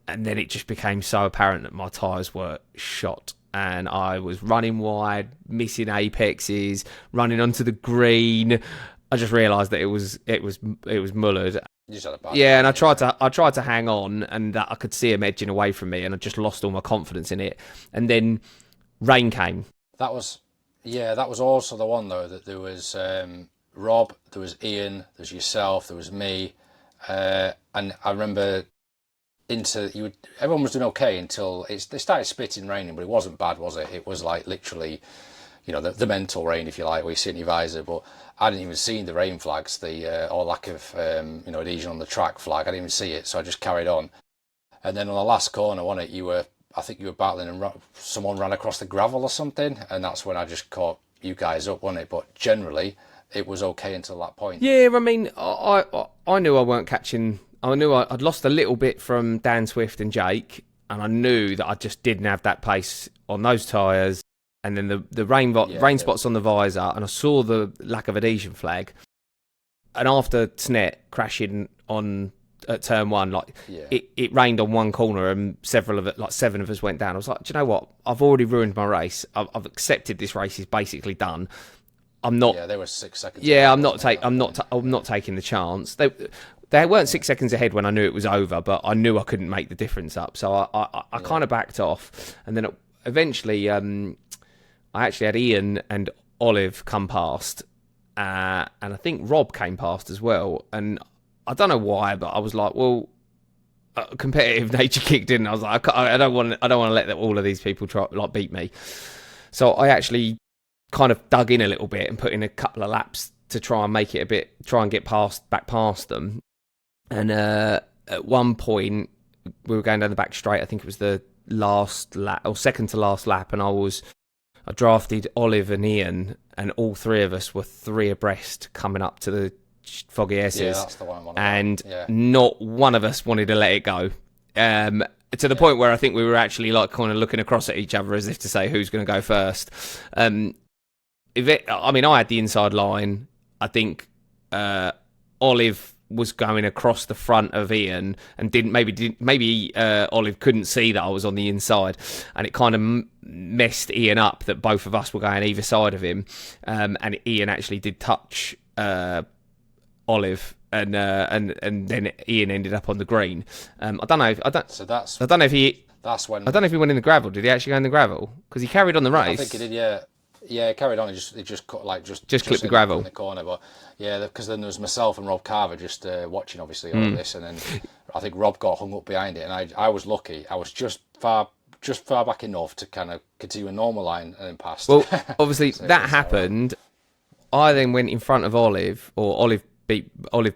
and then it just became so apparent that my tyres were shot, and I was running wide, missing apexes, running onto the green. I just realised that it was mullered. Yeah, and I tried to hang on, and I could see him edging away from me, and I just lost all my confidence in it. And then rain came. That was also the one though, that there was Rob, there was Ian, there was yourself, there was me, and I remember everyone was doing okay until they started spitting raining, but it wasn't bad, was it? It was like literally, the mental rain, if you like, where you sit in your visor. But I didn't even see the rain flags, or lack of adhesion on the track flag. I didn't even see it, so I just carried on. And then on the last corner, I think you were battling, and someone ran across the gravel or something, and that's when I just caught you guys up, wasn't it? But generally, it was okay until that point. Yeah, I mean, I knew I weren't catching. I knew I'd lost a little bit from Dan Swift and Jake, and I knew that I just didn't have that pace on those tyres. And then the rain spots on the visor, and I saw the lack of adhesion flag. And after Snet crashing at turn 1, it rained on one corner, and 7 of us went down. I was like, do you know what? I've already ruined my race. I've accepted this race is basically done. I'm not. Yeah, they were 6 seconds. Yeah, I'm not taking the chance. They weren't 6 seconds ahead when I knew it was over, but I knew I couldn't make the difference up, so I kind of backed off, and then eventually. I actually had Ian and Olive come past, and I think Rob came past as well. And I don't know why, but I was like, well, competitive nature kicked in. I was like, I don't want to let all of these people beat me. So I actually kind of dug in a little bit and put in a couple of laps to try and make it try and get back past them. And at one point, we were going down the back straight. I think it was the last lap or second to last lap, and I drafted Olive and Ian, and all 3 of us were 3 abreast coming up to the Foggy S's. Yeah, that's the one. And not one of us wanted to let it go. To the point where I think we were actually kind of looking across at each other as if to say who's going to go first. I had the inside line. I think Olive was going across the front of Ian and maybe Olive couldn't see that I was on the inside, and it kind of messed Ian up that both of us were going either side of him, and Ian actually did touch Olive, and then Ian ended up on the green. I don't know if he went in the gravel. Did he actually go in the gravel? Because he carried on the race. I think he did, yeah. Yeah, it carried on. It just clipped the gravel in the corner. But yeah, because then there was myself and Rob Carver just watching, obviously, all of this, and then I think Rob got hung up behind it, and I was lucky. I was just far back enough to kind of continue a normal line and then passed. Well, obviously so that happened. I then went in front of Olive, or Olive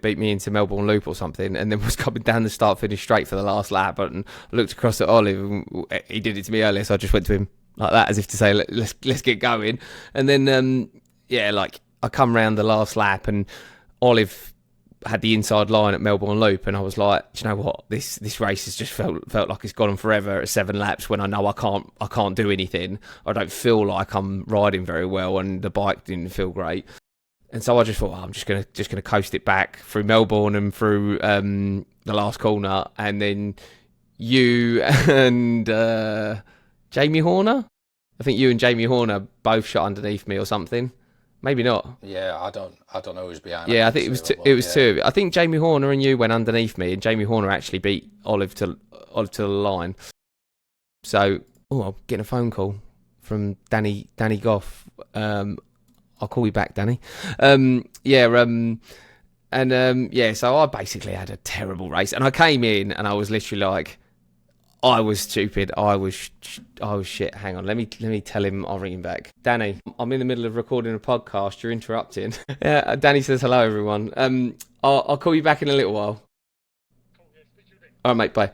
beat me into Melbourne Loop or something, and then was coming down the start finish straight for the last lap. And I looked across at Olive, and he did it to me earlier, so I just went to him like that, as if to say, let's get going. And then I come round the last lap, and Olive had the inside line at Melbourne Loop, and I was like, do you know what? This race has just felt like it's gone on forever at 7 laps when I know I can't do anything. I don't feel like I'm riding very well, and the bike didn't feel great. And so I just thought, I'm just gonna coast it back through Melbourne and through the last corner, and then you and Jamie Horner. I think you and Jamie Horner both shot underneath me or something. Maybe not. Yeah, I don't know who's behind. Yeah, I think it was two. I think Jamie Horner and you went underneath me, and Jamie Horner actually beat Olive to the line. So, I'm getting a phone call from Danny Goff. I'll call you back, Danny. So I basically had a terrible race, and I came in and I was literally like, I was stupid. I was shit. Hang on. Let me tell him. I'll ring him back. Danny, I'm in the middle of recording a podcast. You're interrupting. Yeah. Danny says hello, everyone. I'll call you back in a little while. All right, mate. Bye.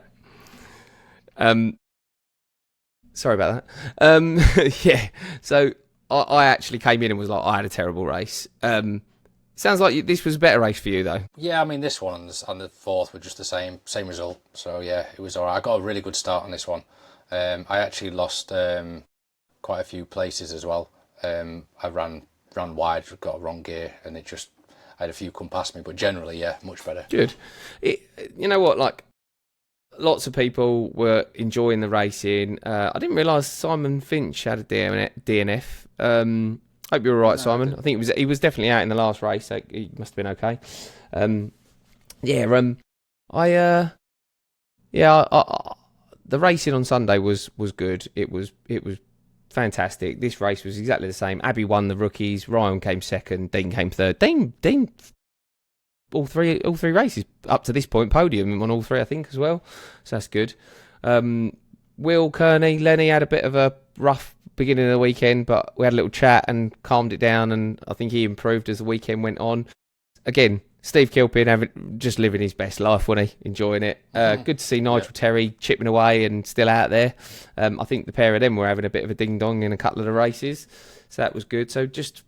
Sorry about that. Yeah. So I actually came in and was like, I had a terrible race. Sounds like this was a better race for you, though. Yeah, I mean, this one on the fourth were just the same result. So yeah, it was all right. I got a really good start on this one. I actually lost quite a few places as well. I ran wide, got a wrong gear, and I had a few come past me. But generally, yeah, much better. Good. You know what? Like, lots of people were enjoying the racing. I didn't realise Simon Finch had a DNF. Hope you're all right, Simon. I think he was definitely out in the last race, so he must have been okay. The racing on Sunday was good. It was fantastic. This race was exactly the same. Abby won the rookies. Ryan came second. Dean came third. Dean, all three races up to this point, podium on all three, I think, as well. So that's good. Will, Kearney, Lenny had a bit of a rough beginning of the weekend, but we had a little chat and calmed it down, and I think he improved as the weekend went on. Again, Steve Kilpin just living his best life, wasn't he? Enjoying it. Good to see Nigel Terry chipping away and still out there. I think the pair of them were having a bit of a ding-dong in a couple of the races, so that was good. So just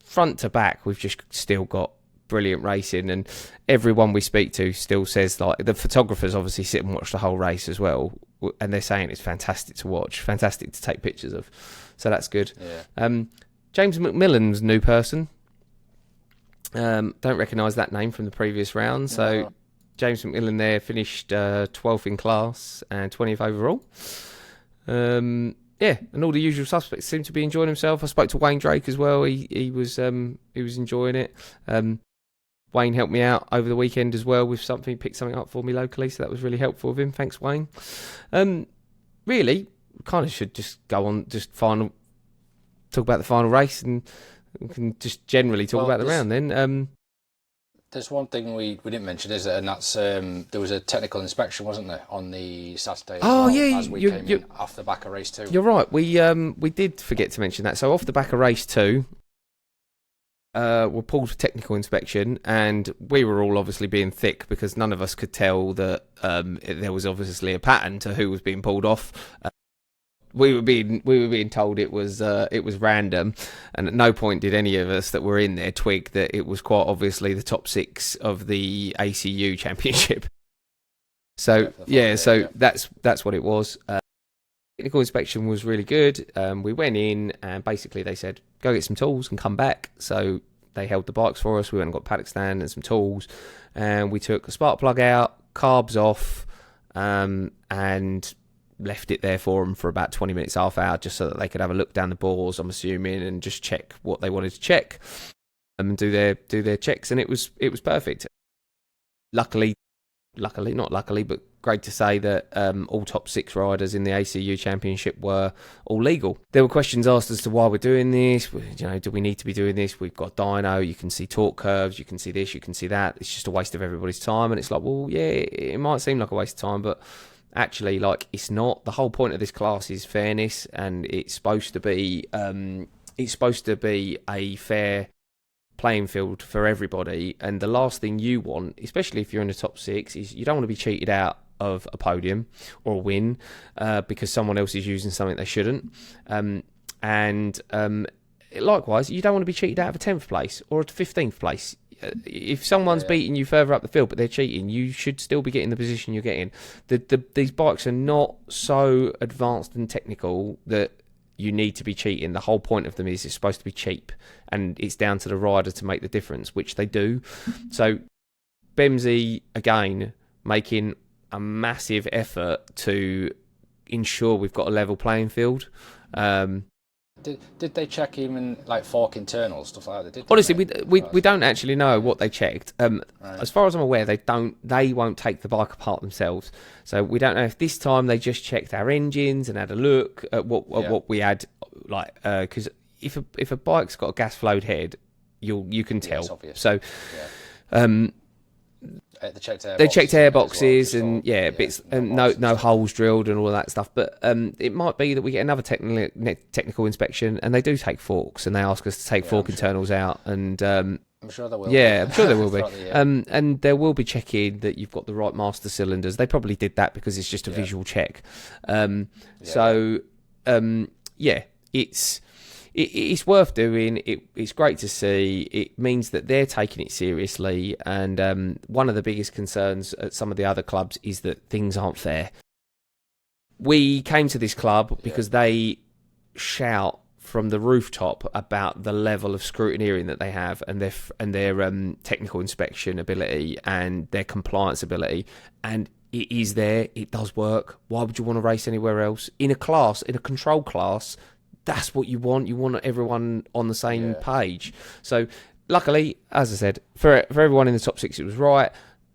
front to back, we've just still got brilliant racing, and everyone we speak to still says, like, the photographers obviously sit and watch the whole race as well, and they're saying it's fantastic to watch, fantastic to take pictures of, so that's good. James McMillan's new person. Don't recognise that name from the previous round. So James McMillan there finished 12th in class and 20th overall. And all the usual suspects seem to be enjoying himself. I spoke to Wayne Drake as well. He was enjoying it. Wayne helped me out over the weekend as well with something, picked something up for me locally, so that was really helpful of him. Thanks, Wayne. Really, kind of should just go on, talk about the final race, and we can just generally talk about the round then. There's one thing we didn't mention, is it? And that's there was a technical inspection, wasn't there, on the Saturday? As we came in off the back of race 2. You're right. We did forget to mention that. So off the back of race 2. Were pulled for technical inspection, and we were all obviously being thick because none of us could tell that there was obviously a pattern to who was being pulled off. We were being told it was random, and at no point did any of us that were in there twig that it was quite obviously the top 6 of the ACU championship. So that's what it was. Technical inspection was really good. We went in, and basically they said, go get some tools and come back. So they held the bikes for us. We went and got Paddock stand and some tools, and we took a spark plug out, carbs off, and left it there for them for about 20 minutes, half hour, just so that they could have a look down the bores, I'm assuming, and just check what they wanted to check, and do their checks. And it was perfect. Luckily, not luckily, but great to say that all top 6 riders in the ACU Championship were all legal. There were questions asked as to why we're doing this. Do we need to be doing this? We've got dyno, you can see torque curves, you can see this, you can see that. It's just a waste of everybody's time. And it's like, well, yeah, it might seem like a waste of time, but actually, like, it's not. The whole point of this class is fairness, and it's supposed to be a fair playing field for everybody. And the last thing you want, especially if you're in the top 6, is you don't want to be cheated out of a podium or a win because someone else is using something they shouldn't. Likewise, you don't want to be cheated out of a 10th place or a 15th place. if someone's beating you further up the field but they're cheating, you should still be getting the position you're getting. These bikes are not so advanced and technical that you need to be cheating. The whole point of them is it's supposed to be cheap, and it's down to the rider to make the difference, which they do. So Bemsee, again, making a massive effort to ensure we've got a level playing field. Did they check even like fork internals, stuff like that? Honestly, we don't actually know what they checked. As far as I'm aware, they won't take the bike apart themselves. So we don't know if this time they just checked our engines and had a look at what we had, like, because if a bike's got a gas flowed head, you can tell. It's obvious. So. Yeah. They checked air boxes and bits, and no holes drilled and all of that stuff. But it might be that we get another technical inspection, and they do take forks, and they ask us to take fork internals out. And I'm sure there will. Yeah, I'm sure there will be. And there will be checking that you've got the right master cylinders. They probably did that because it's just a visual check. It's worth doing. It's great to see. It means that they're taking it seriously. And one of the biggest concerns at some of the other clubs is that things aren't fair. We came to this club because they shout from the rooftop about the level of scrutineering that they have, and their technical inspection ability and their compliance ability. And it is there. It does work. Why would you want to race anywhere else? In a control class, that's what you want. You want everyone on the same page. So, luckily, as I said, for everyone in the top 6, it was right.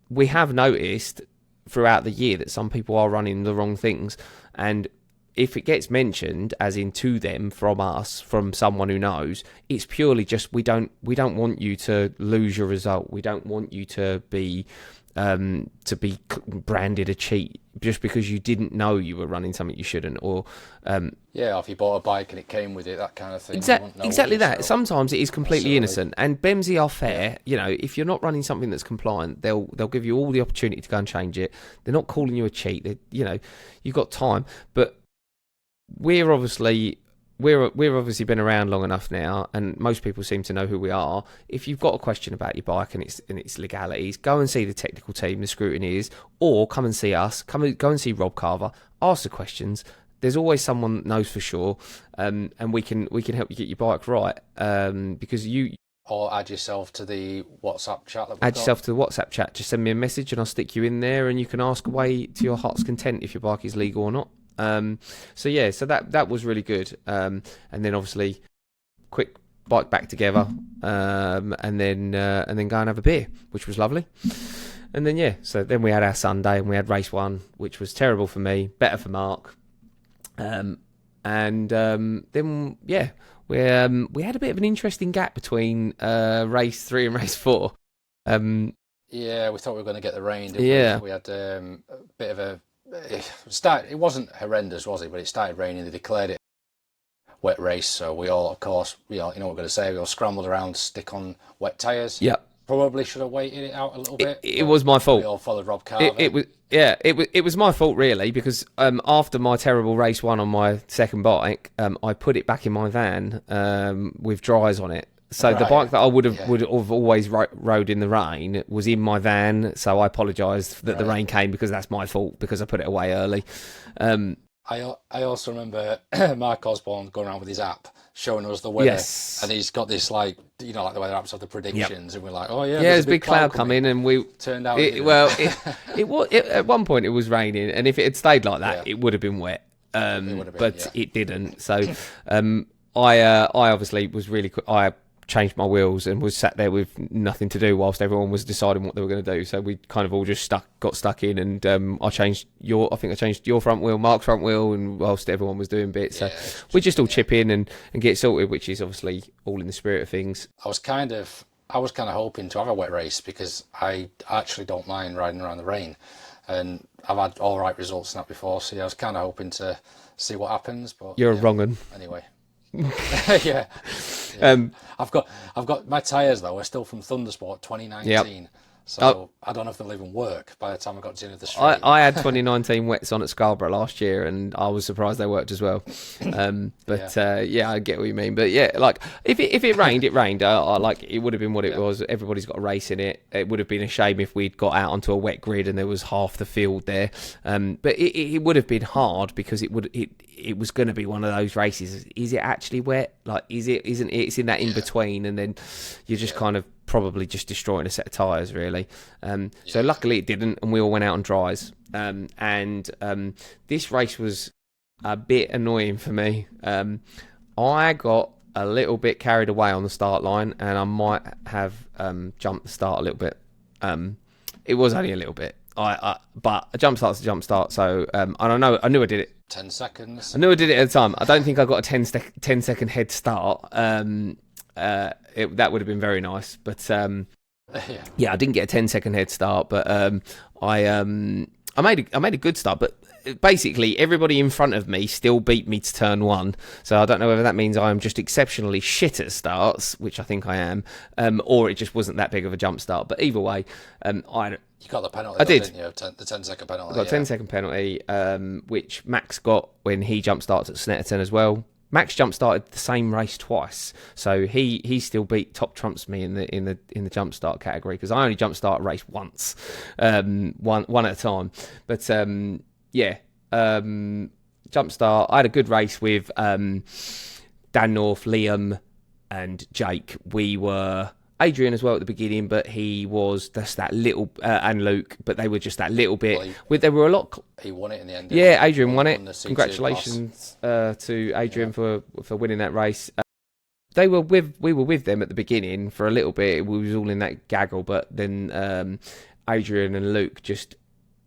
We have noticed throughout the year that some people are running the wrong things, and if it gets mentioned, as in to them from us, from someone who knows, it's purely just we don't want you to lose your result. We don't want you to be branded a cheat just because you didn't know you were running something you shouldn't, or if you bought a bike and it came with it, that kind of thing. Exactly that. Sometimes it is completely innocent, and Bemsee are fair. You know, if you're not running something that's compliant, they'll give you all the opportunity to go and change it. They're not calling you a cheat. You've got time, but we've obviously been around long enough now, and most people seem to know who we are. If you've got a question about your bike and its legalities, go and see the technical team, the scrutineers, or come and see us. Go and see Rob Carver. Ask the questions. There's always someone that knows for sure, and we can help you get your bike right. Because or add yourself to the WhatsApp chat. Yourself to the WhatsApp chat. Just send me a message, and I'll stick you in there, and you can ask away to your heart's content if your bike is legal or not. So that was really good. And then obviously quick bike back together, and then go and have a beer, which was lovely. And then so then we had our Sunday, and we had race 1, which was terrible for me, better for Mark. Then we had a bit of an interesting gap between race 3 and race 4. We thought we were going to get the rain, didn't we? We had a bit of a it wasn't horrendous, was it? But it started raining. They declared it wet race, so we all, of course, you know what we're going to say. We all scrambled around, stick on wet tyres. Yep. Probably should have waited it out a little bit. It was my fault. We all followed Rob Carver. It was my fault really, because after my terrible race 1 on my second bike, I put it back in my van with dryers on it. So the bike that I would have always rode in the rain was in my van. So I apologised that the rain came, because that's my fault, because I put it away early. I also remember Mark Osborne going around with his app showing us the weather, and he's got this like the weather apps have the predictions, and we're like, there's a big cloud coming, and we turned out it was at one point it was raining, and if it had stayed like that, it would have been wet. It didn't. So I obviously was really quick. I changed my wheels and was sat there with nothing to do whilst everyone was deciding what they were going to do. So we kind of all just got stuck in, and I changed your front wheel, Mark's front wheel, and whilst everyone was doing bits, so we just all chip in and get sorted, which is obviously all in the spirit of things. I was kind of hoping to have a wet race, because I actually don't mind riding around the rain, and I've had all right results in that before. So I was kind of hoping to see what happens. But you're a wrong un. Anyway. I've got my tyres though are still from Thundersport 2019, So I don't know if they'll even work by the time I got to the end of the street. I had 2019 wets on at Scarborough last year, and I was surprised they worked as well. Yeah, I get what you mean. But yeah, like if it rained, it rained. Like it would have been what it was. Everybody's got a race in it. It would have been a shame if we'd got out onto a wet grid and there was half the field there. But it would have been hard because it was going to be one of those races. Is it actually wet? Like, isn't it? It's in that in between, and then you're just kind of probably just destroying a set of tyres, really. So luckily it didn't, and we all went out on dries. This race was a bit annoying for me. I got a little bit carried away on the start line, and I might have jumped the start a little bit. It was only a little bit. But a jump start's a jump start, so and I knew I did it. 10 seconds. I knew I did it at the time. I don't think I got a 10 second head start. That would have been very nice, but I didn't get a 10-second head start, but I made a good start. But basically, everybody in front of me still beat me to turn one. So I don't know whether that means I'm just exceptionally shit at starts, which I think I am, or it just wasn't that big of a jump start. But either way, You got the penalty. I did. Didn't you? The 10-second penalty. I got a 10-second penalty, which Max got when he jump started at Snetterton as well. Max jump started the same race twice, so he still beat top trumps me in the jump start category, because I only jump start a race once, one at a time. But jump start. I had a good race with Dan North, Liam, and Jake. We were Adrian as well at the beginning, but he was just that little, and Luke, but they were just that little bit. They were a lot. He won it in the end. Yeah, Adrian won it. Congratulations to Adrian for winning that race. We were with them at the beginning for a little bit. We was all in that gaggle, but then Adrian and Luke just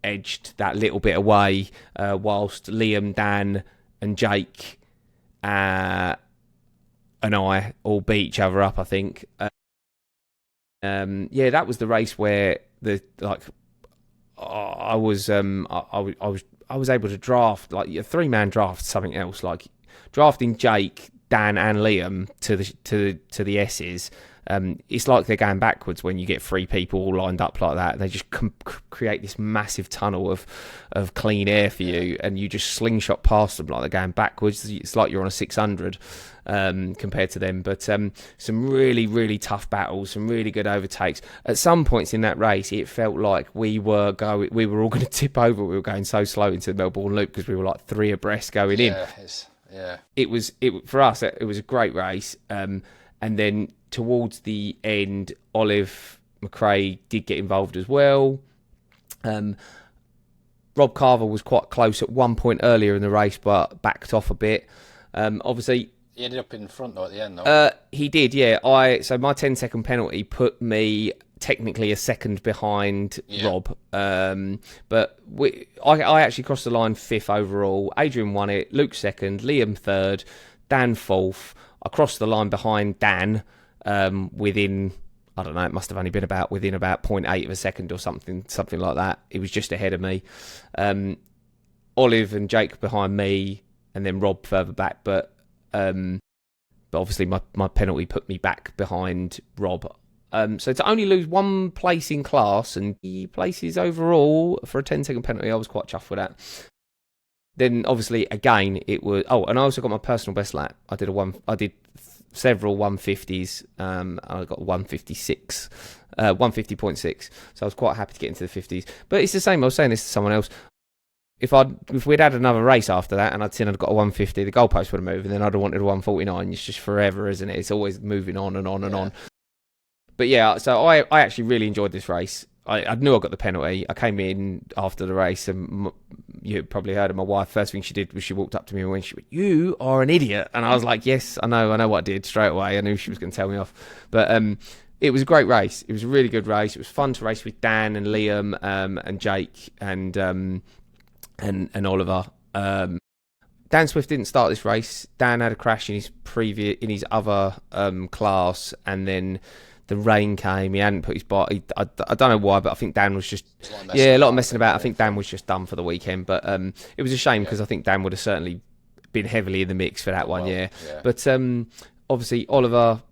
edged that little bit away, whilst Liam, Dan, and Jake and I all beat each other up, I think. That was the race where I was able to draft like a 3-man draft, something else, like drafting Jake, Dan, and Liam to the S's. It's like they're going backwards when you get 3 people all lined up like that. They just create this massive tunnel of clean air for you, and you just slingshot past them like they're going backwards. It's like you're on a 600 compared to them. But some really, really tough battles, some really good overtakes. At some points in that race, it felt like we were all going to tip over. We were going so slow into the Melbourne Loop because we were like 3 abreast going in. It was for us. It was a great race. And then towards the end, Olive McRae did get involved as well. Rob Carver was quite close at one point earlier in the race, but backed off a bit. Obviously, he ended up in front though at the end, though. He did, yeah. So my 10-second penalty put me technically a second behind Rob. But I actually crossed the line 5th overall. Adrian won it. Luke 2nd. Liam 3rd. Dan 4th. I crossed the line behind Dan within, I don't know, it must have only been within about 0.8 of a second or something like that. It was just ahead of me. Olive and Jake behind me, and then Rob further back. But obviously my penalty put me back behind Rob. So to only lose 1 place in class and 3 places overall for a 10-second penalty, I was quite chuffed with that. Then obviously again it was. Oh, and I also got my personal best lap. I did several 150s. I got 156, 150.6. So I was quite happy to get into the 50s. But it's the same. I was saying this to someone else. If we'd had another race after that and I'd seen I'd got a 150, the goalpost would have moved, and then I'd have wanted a 149. It's just forever, isn't it? It's always moving on and on and on. But yeah, so I actually really enjoyed this race. I knew I got the penalty. I came in after the race, and you probably heard of my wife. First thing she did was she walked up to me and went, "You are an idiot." And I was like, "Yes, I know what I did." Straight away, I knew she was going to tell me off. But it was a great race. It was a really good race. It was fun to race with Dan and Liam and Jake and Oliver. Dan Swift didn't start this race. Dan had a crash in his other class, and then the rain came. He hadn't put his bike. I don't know why, but I think Dan was just a lot of messing about. I think Dan was just done for the weekend. But it was a shame because I think Dan would have certainly been heavily in the mix for that one. Yeah. But obviously Olive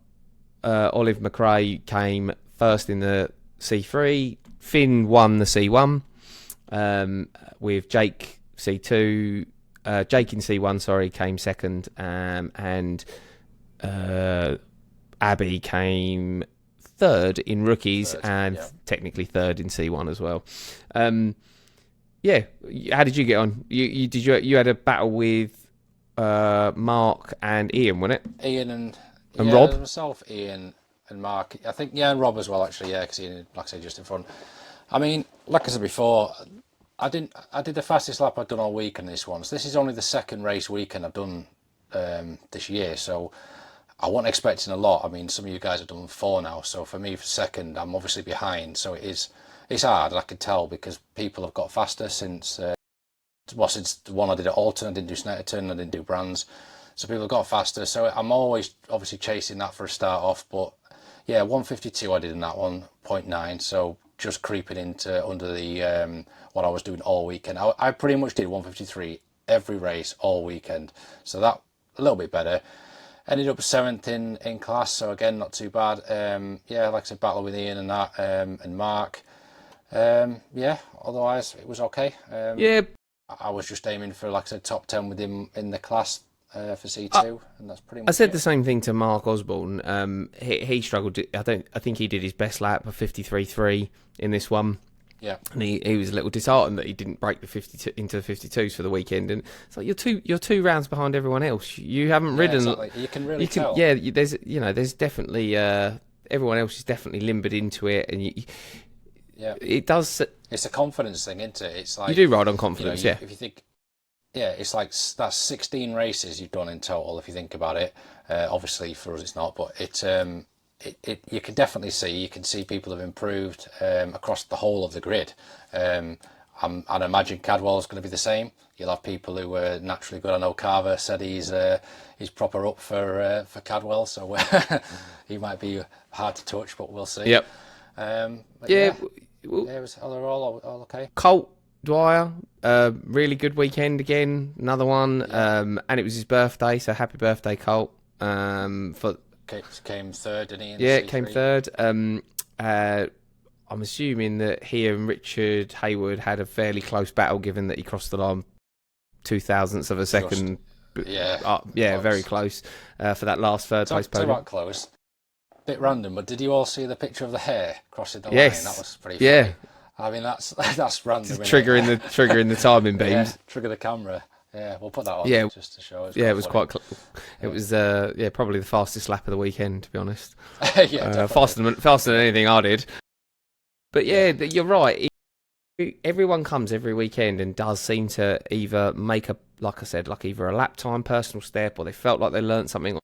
McRae came first in the C3. Finn won the C1 with Jake C2. Jake in C1, sorry, came second, and Abby came third in rookies, technically third in C1 as well. Yeah, how did you get on? You had a battle with Mark and Ian, wasn't it? Ian and Rob? Myself, Ian and Mark. I think, and Rob as well, actually, because Ian, like I said, just in front. I mean, like I said before, I did the fastest lap I'd done all weekend this one. So this is only the second race weekend I've done this year, so I wasn't expecting a lot. I mean, some of you guys have done 4 now, so for me, for second, I'm obviously behind, so it's hard, I can tell, because people have got faster since since the one I did at Alton. I didn't do Snetterton, I didn't do Brands, so people have got faster, so I'm always obviously chasing that for a start off. But yeah, 152 I did in that one, 0.9, so just creeping into under the what I was doing all weekend. I pretty much did 153 every race all weekend, so that a little bit better. Ended up 7th in class, so again, not too bad. Yeah, like I said, battle with Ian and that, and Mark. Yeah, otherwise it was okay. Yeah, I was just aiming for, like I said, top 10 with him in the class for C2, and that's pretty much I said it. the same thing to Mark Osborne. He struggled. I think he did his best lap of 53.3 in this one. Yeah, and he was a little disheartened that he didn't break the 52 into the 52s for the weekend. And it's like you're two rounds behind everyone else. You haven't ridden. Exactly. You can really tell. Yeah, there's definitely everyone else is definitely limbered into it, and it does. It's a confidence thing, isn't it? It's like you do ride on confidence. If you think, it's like that's 16 races you've done in total. If you think about it, obviously for us it's not, but you can definitely see people have improved across the whole of the grid. I'd imagine Cadwell's going to be the same. You'll have people who are naturally good. I know Carver said he's proper up for Cadwell, so he might be hard to touch, but we'll see. Yep. It was all okay. Colt Dwyer, really good weekend again. Another one, and it was his birthday, so happy birthday, Colt. Came third, didn't he? It came third. I'm assuming that he and Richard Hayward had a fairly close battle, given that he crossed the line 0.002 of a second. Very close for that last third place podium. About close. Bit random, but did you all see the picture of the hare crossing the line? That was pretty funny. Yeah. I mean, that's random. Triggering the timing beams. Yeah, trigger the camera. Yeah, we'll put that on just to show. It was quite. It was probably the fastest lap of the weekend, to be honest. Faster than anything I did. But you're right. Everyone comes every weekend and does seem to either make either a lap time, personal step, or they felt like they learnt something.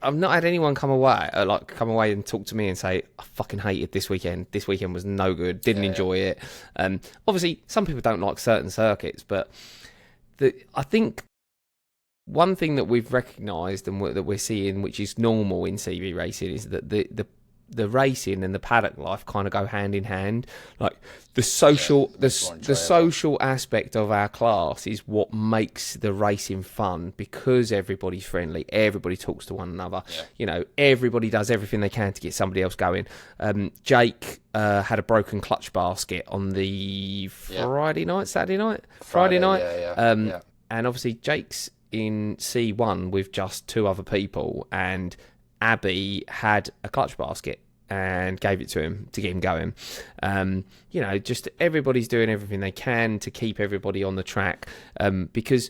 I've not had anyone come away and talk to me and say, I fucking hated this weekend. This weekend was no good. Didn't enjoy it. Obviously, some people don't like certain circuits, but I think one thing that we've recognised and that we're seeing, which is normal in CV racing, is that the racing and the paddock life kind of go hand in hand. Like the social aspect of our class is what makes the racing fun, because everybody's friendly, everybody talks to one another. Everybody does everything they can to get somebody else going. Jake had a broken clutch basket on the Friday night. And obviously Jake's in C1 with just 2 other people, and Abby had a clutch basket and gave it to him to get him going. Just everybody's doing everything they can to keep everybody on the track, because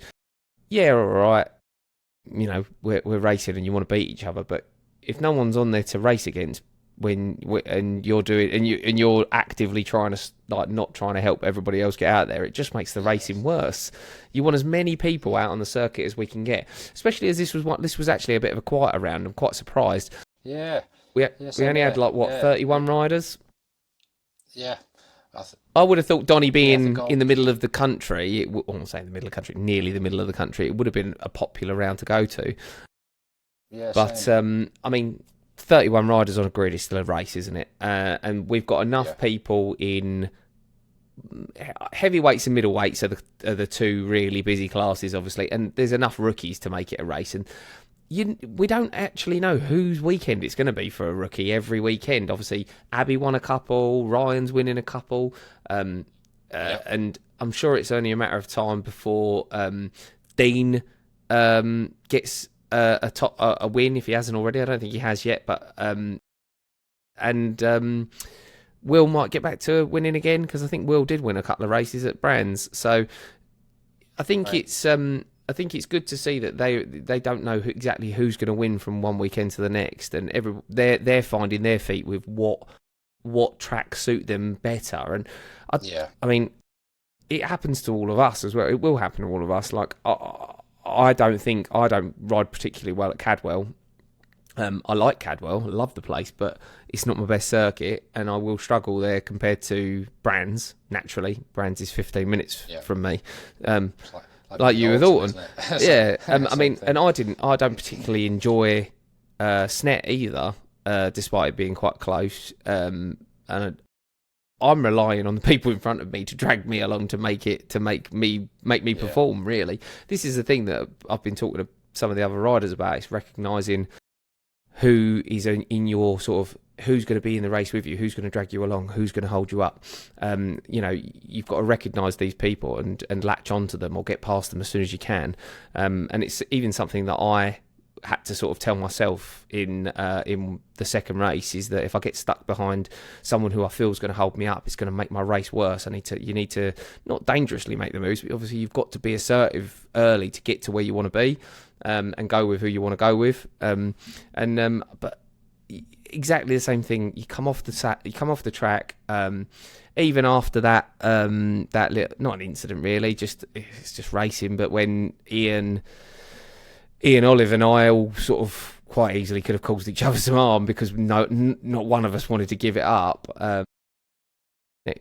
all right, we're racing and you want to beat each other, but if no one's on there to race against and you're actively trying to not trying to help everybody else get out there, it just makes the racing worse. You want as many people out on the circuit as we can get, especially as this was actually a bit of a quieter round. I'm quite surprised. We only had 31 riders. I would have thought Donny being in the middle of the country, I won't say in the middle of the country, nearly the middle of the country, it would have been a popular round to go to. But I mean, 31 riders on a grid is still a race, isn't it? And we've got enough people in heavyweights and middleweights are the 2 really busy classes, obviously, and there's enough rookies to make it a race. And we don't actually know whose weekend it's going to be for a rookie every weekend. Obviously, Abby won a couple, Ryan's winning a couple, and I'm sure it's only a matter of time before Dean gets a win if he hasn't already. I don't think he has yet, but Will might get back to winning again, because I think Will did win a couple of races at Brands. So I think it's good to see that they don't know exactly who's going to win from one weekend to the next, and they're finding their feet with what tracks suit them better. And I mean, it happens to all of us as well. It will happen to all of us. Like I don't ride particularly well at Cadwell. I like Cadwell, I love the place, but it's not my best circuit, and I will struggle there compared to Brands. Naturally, Brands is 15 minutes from me, like you with Alton. Yeah, I mean, and I don't particularly enjoy Snet either, despite it being quite close. And I'm relying on the people in front of me to drag me along to make me perform. Really, this is the thing that I've been talking to some of the other riders about. It's recognising who is in your sort of, who's going to be in the race with you, who's going to drag you along, who's going to hold you up. You've got to recognise these people and latch onto them or get past them as soon as you can. And it's even something that I had to sort of tell myself in the second race, is that if I get stuck behind someone who I feel is going to hold me up, it's going to make my race worse. You need to not dangerously make the moves, but obviously you've got to be assertive early to get to where you want to be, and go with who you want to go with. But exactly the same thing. You come off the track. Even after that little, not an incident really, it's just racing. But when Ian, Olive and I all sort of quite easily could have caused each other some harm, because not one of us wanted to give it up.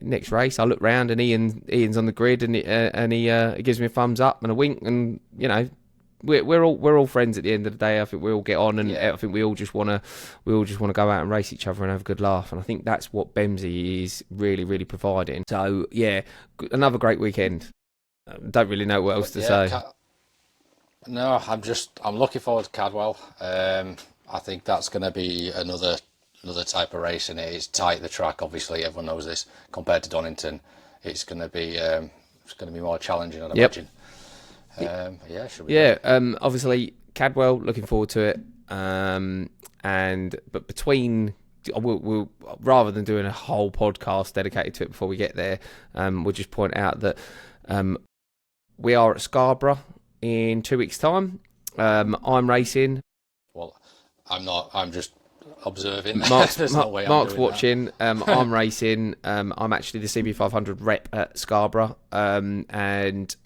Next race, I look round and Ian's on the grid, and he gives me a thumbs up and a wink, and we're all friends at the end of the day. I think we all get on, and I think we all just want to go out and race each other and have a good laugh. And I think that's what Bemsee is really, really providing. So yeah, another great weekend. Don't really know what else to say. No, I'm looking forward to Cadwell. I think that's going to be another type of race, and it is tight, the track. Obviously, everyone knows this. Compared to Donington, it's going to be more challenging, I'd imagine. Should we? Obviously Cadwell, looking forward to it. But between, we'll rather than doing a whole podcast dedicated to it before we get there, we'll just point out that we are at Scarborough in 2 weeks' time. I'm racing. Well, I'm not. I'm just observing. Mark's watching. I'm racing. I'm actually the CB500 rep at Scarborough, and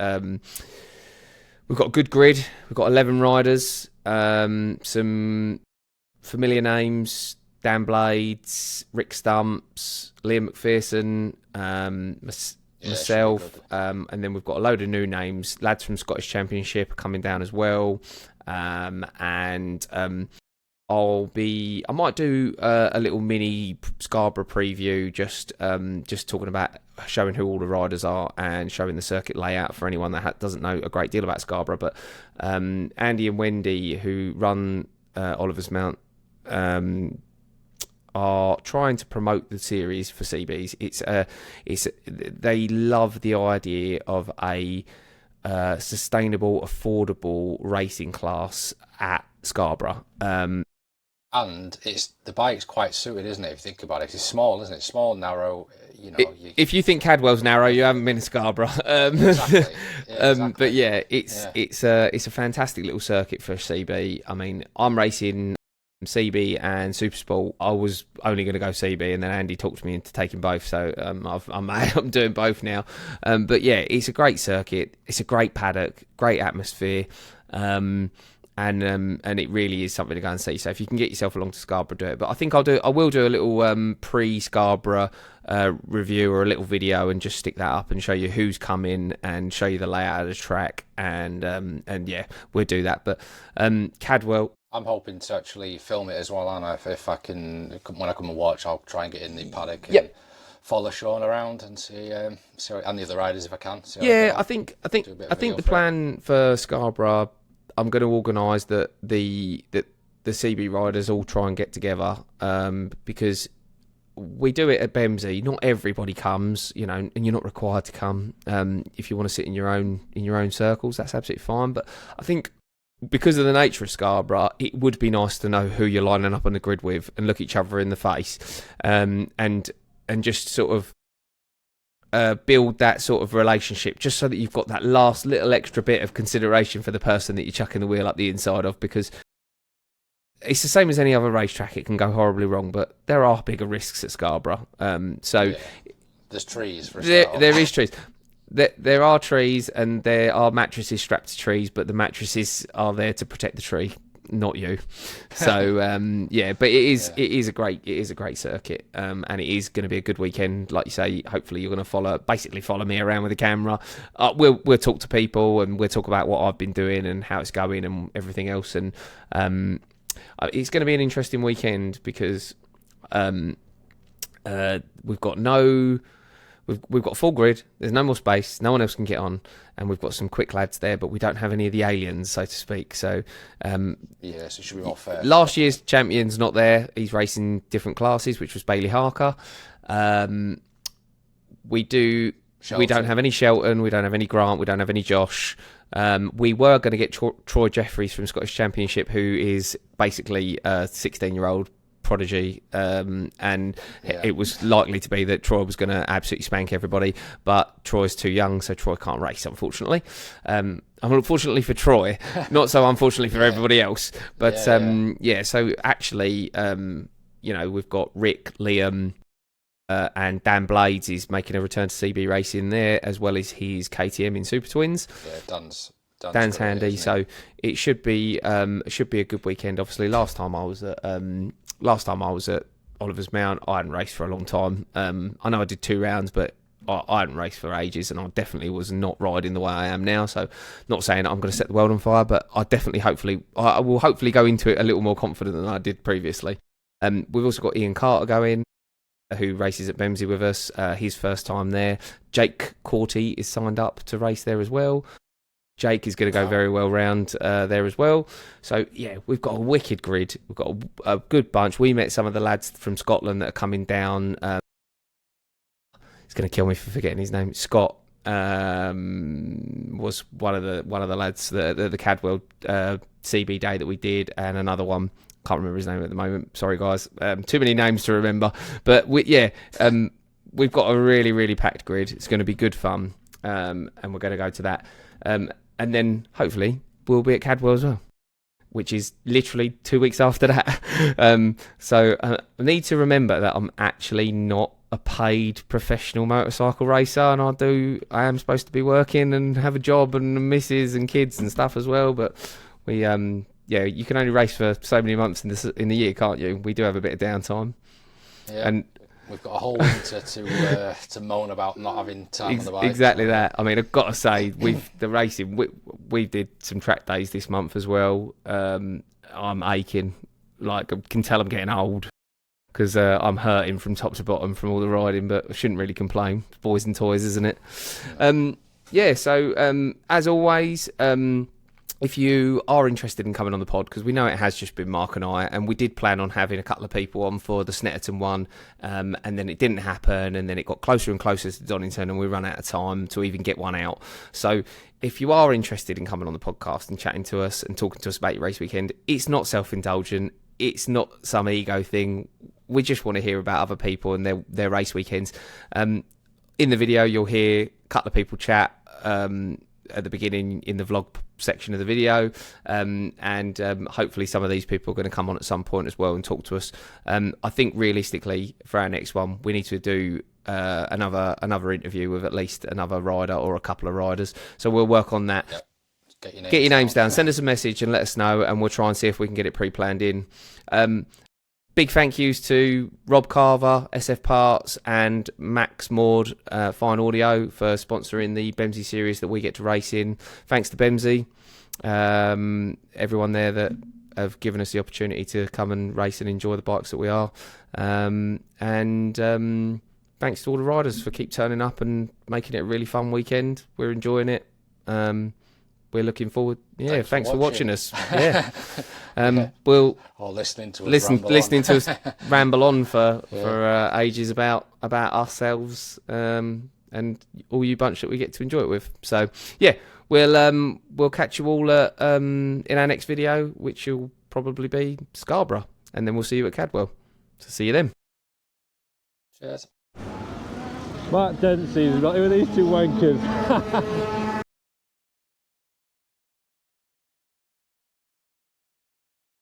we've got a good grid. We've got 11 riders. Some familiar names: Dan Blades, Rick Stumps, Liam McPherson, myself, and then we've got a load of new names. Lads from Scottish Championship are coming down as well, and I might do a little mini Scarborough preview, just talking about showing who all the riders are and showing the circuit layout for anyone that doesn't know a great deal about Scarborough. But Andy and Wendy, who run Oliver's Mount, are trying to promote the series for CBs. They love the idea of a sustainable, affordable racing class at Scarborough. And the bike's quite suited, isn't it? If you think about it, it's small, isn't it? Small, narrow. If you think Cadwell's narrow, you haven't been to Scarborough. Exactly. Exactly. But yeah, it's a fantastic little circuit for CB. I mean, I'm racing CB and Supersport. I was only going to go CB, and then Andy talked me into taking both. So I'm doing both now. But yeah, it's a great circuit. It's a great paddock, great atmosphere. And it really is something to go and see. So if you can get yourself along to Scarborough, do it. But I think I will do a little pre-Scarborough review or a little video, and just stick that up and show you who's coming and show you the layout of the track. And yeah, we'll do that. But Cadwell, I'm hoping to actually film it as well, and if I can, when I come and watch, I'll try and get in the paddock and follow Shaun around and see and the other riders if I can. I think the plan for Scarborough, I'm going to organise that the CB riders all try and get together, because we do it at Bemsee. Not everybody comes, and you're not required to come. If you want to sit in your own circles, that's absolutely fine. But I think because of the nature of Scarborough, it would be nice to know who you're lining up on the grid with and look each other in the face, and just sort of build that sort of relationship, just so that you've got that last little extra bit of consideration for the person that you're chucking the wheel up the inside of, because it's the same as any other racetrack. It can go horribly wrong, but there are bigger risks at Scarborough. There's trees for a start. There is trees. There are trees, and there are mattresses strapped to trees, but the mattresses are there to protect the tree, not you. So but it is a great circuit, and it is going to be a good weekend. Like you say, hopefully you're going to follow me around with a camera. We'll talk to people, and we'll talk about what I've been doing and how it's going and everything else. And it's going to be an interesting weekend because we've got full grid. There's no more space. No one else can get on, and we've got some quick lads there, but we don't have any of the aliens, so to speak. So so it should be more fair. Last year's champion's not there. He's racing different classes, which was Bailey Harker. We don't have any Shelton. We don't have any Grant. We don't have any Josh. We were going to get Troy Jeffries from Scottish Championship, who is basically a 16-year-old prodigy, and it was likely to be that Troy was going to absolutely spank everybody, but Troy's too young, so Troy can't race, unfortunately. Unfortunately for Troy, not so unfortunately for everybody else. But so actually, we've got Rick, Liam, and Dan Blades is making a return to CB racing there, as well as his KTM in Super Twins. Yeah, Dan's handy, so it should be a good weekend. Obviously, last time I was at Oliver's Mount, I hadn't raced for a long time. I know I did 2 rounds, but I hadn't raced for ages, and I definitely was not riding the way I am now. So, not saying I'm going to set the world on fire, but I will hopefully go into it a little more confident than I did previously. We've also got Ian Carter going, who races at Bemsee with us. His first time there. Jake Corty is signed up to race there as well. Jake is going to go very well round there as well. So, we've got a wicked grid. We've got a good bunch. We met some of the lads from Scotland that are coming down. He's going to kill me for forgetting his name. Scott was one of the lads, the Cadwell CB day that we did, and another one. Can't remember his name at the moment. Sorry, guys. Too many names to remember. But, we've got a really, really packed grid. It's going to be good fun, and we're going to go to that. And then, hopefully, we'll be at Cadwell as well, which is literally 2 weeks after that. I need to remember that I'm actually not a paid professional motorcycle racer, and I am supposed to be working and have a job and a missus and kids and stuff as well. But we, you can only race for so many months in the year, can't you? We do have a bit of downtime. Yeah. And we've got a whole winter to moan about not having time on the bike. Exactly that. I mean, I've got to say, we did some track days this month as well. I'm aching. Like, I can tell I'm getting old because I'm hurting from top to bottom from all the riding, but I shouldn't really complain. It's boys and toys, isn't it? So as always, if you are interested in coming on the pod, because we know it has just been Mark and I, and we did plan on having a couple of people on for the Snetterton one, and then it didn't happen, and then it got closer and closer to Donington, and we ran out of time to even get one out. So if you are interested in coming on the podcast and chatting to us and talking to us about your race weekend, it's not self-indulgent, it's not some ego thing. We just want to hear about other people and their race weekends. In the video, you'll hear a couple of people chat at the beginning in the vlog section of the video, and hopefully some of these people are going to come on at some point as well and talk to us. I think realistically for our next one we need to do another interview with at least another rider or a couple of riders, so we'll work on that. Get your names down, send us a message and let us know, and we'll try and see if we can get it pre-planned in. Big thank yous to Rob Carver, SF Parts, and Max Maud, Fine Audio, for sponsoring the Bemsee series that we get to race in. Thanks to Bemsee, everyone there that have given us the opportunity to come and race and enjoy the bikes that we are. And thanks to all the riders for keep turning up and making it a really fun weekend. We're enjoying it. we're looking forward. Yeah, thanks for watching us. Yeah. We'll or listening to us listening to us ramble on for ages about ourselves and all you bunch that we get to enjoy it with. So yeah, we'll catch you all in our next video, which will probably be Scarborough, and then we'll see you at Cadwell. So see you then. Cheers. Matt Dempsey's got with these two wankers.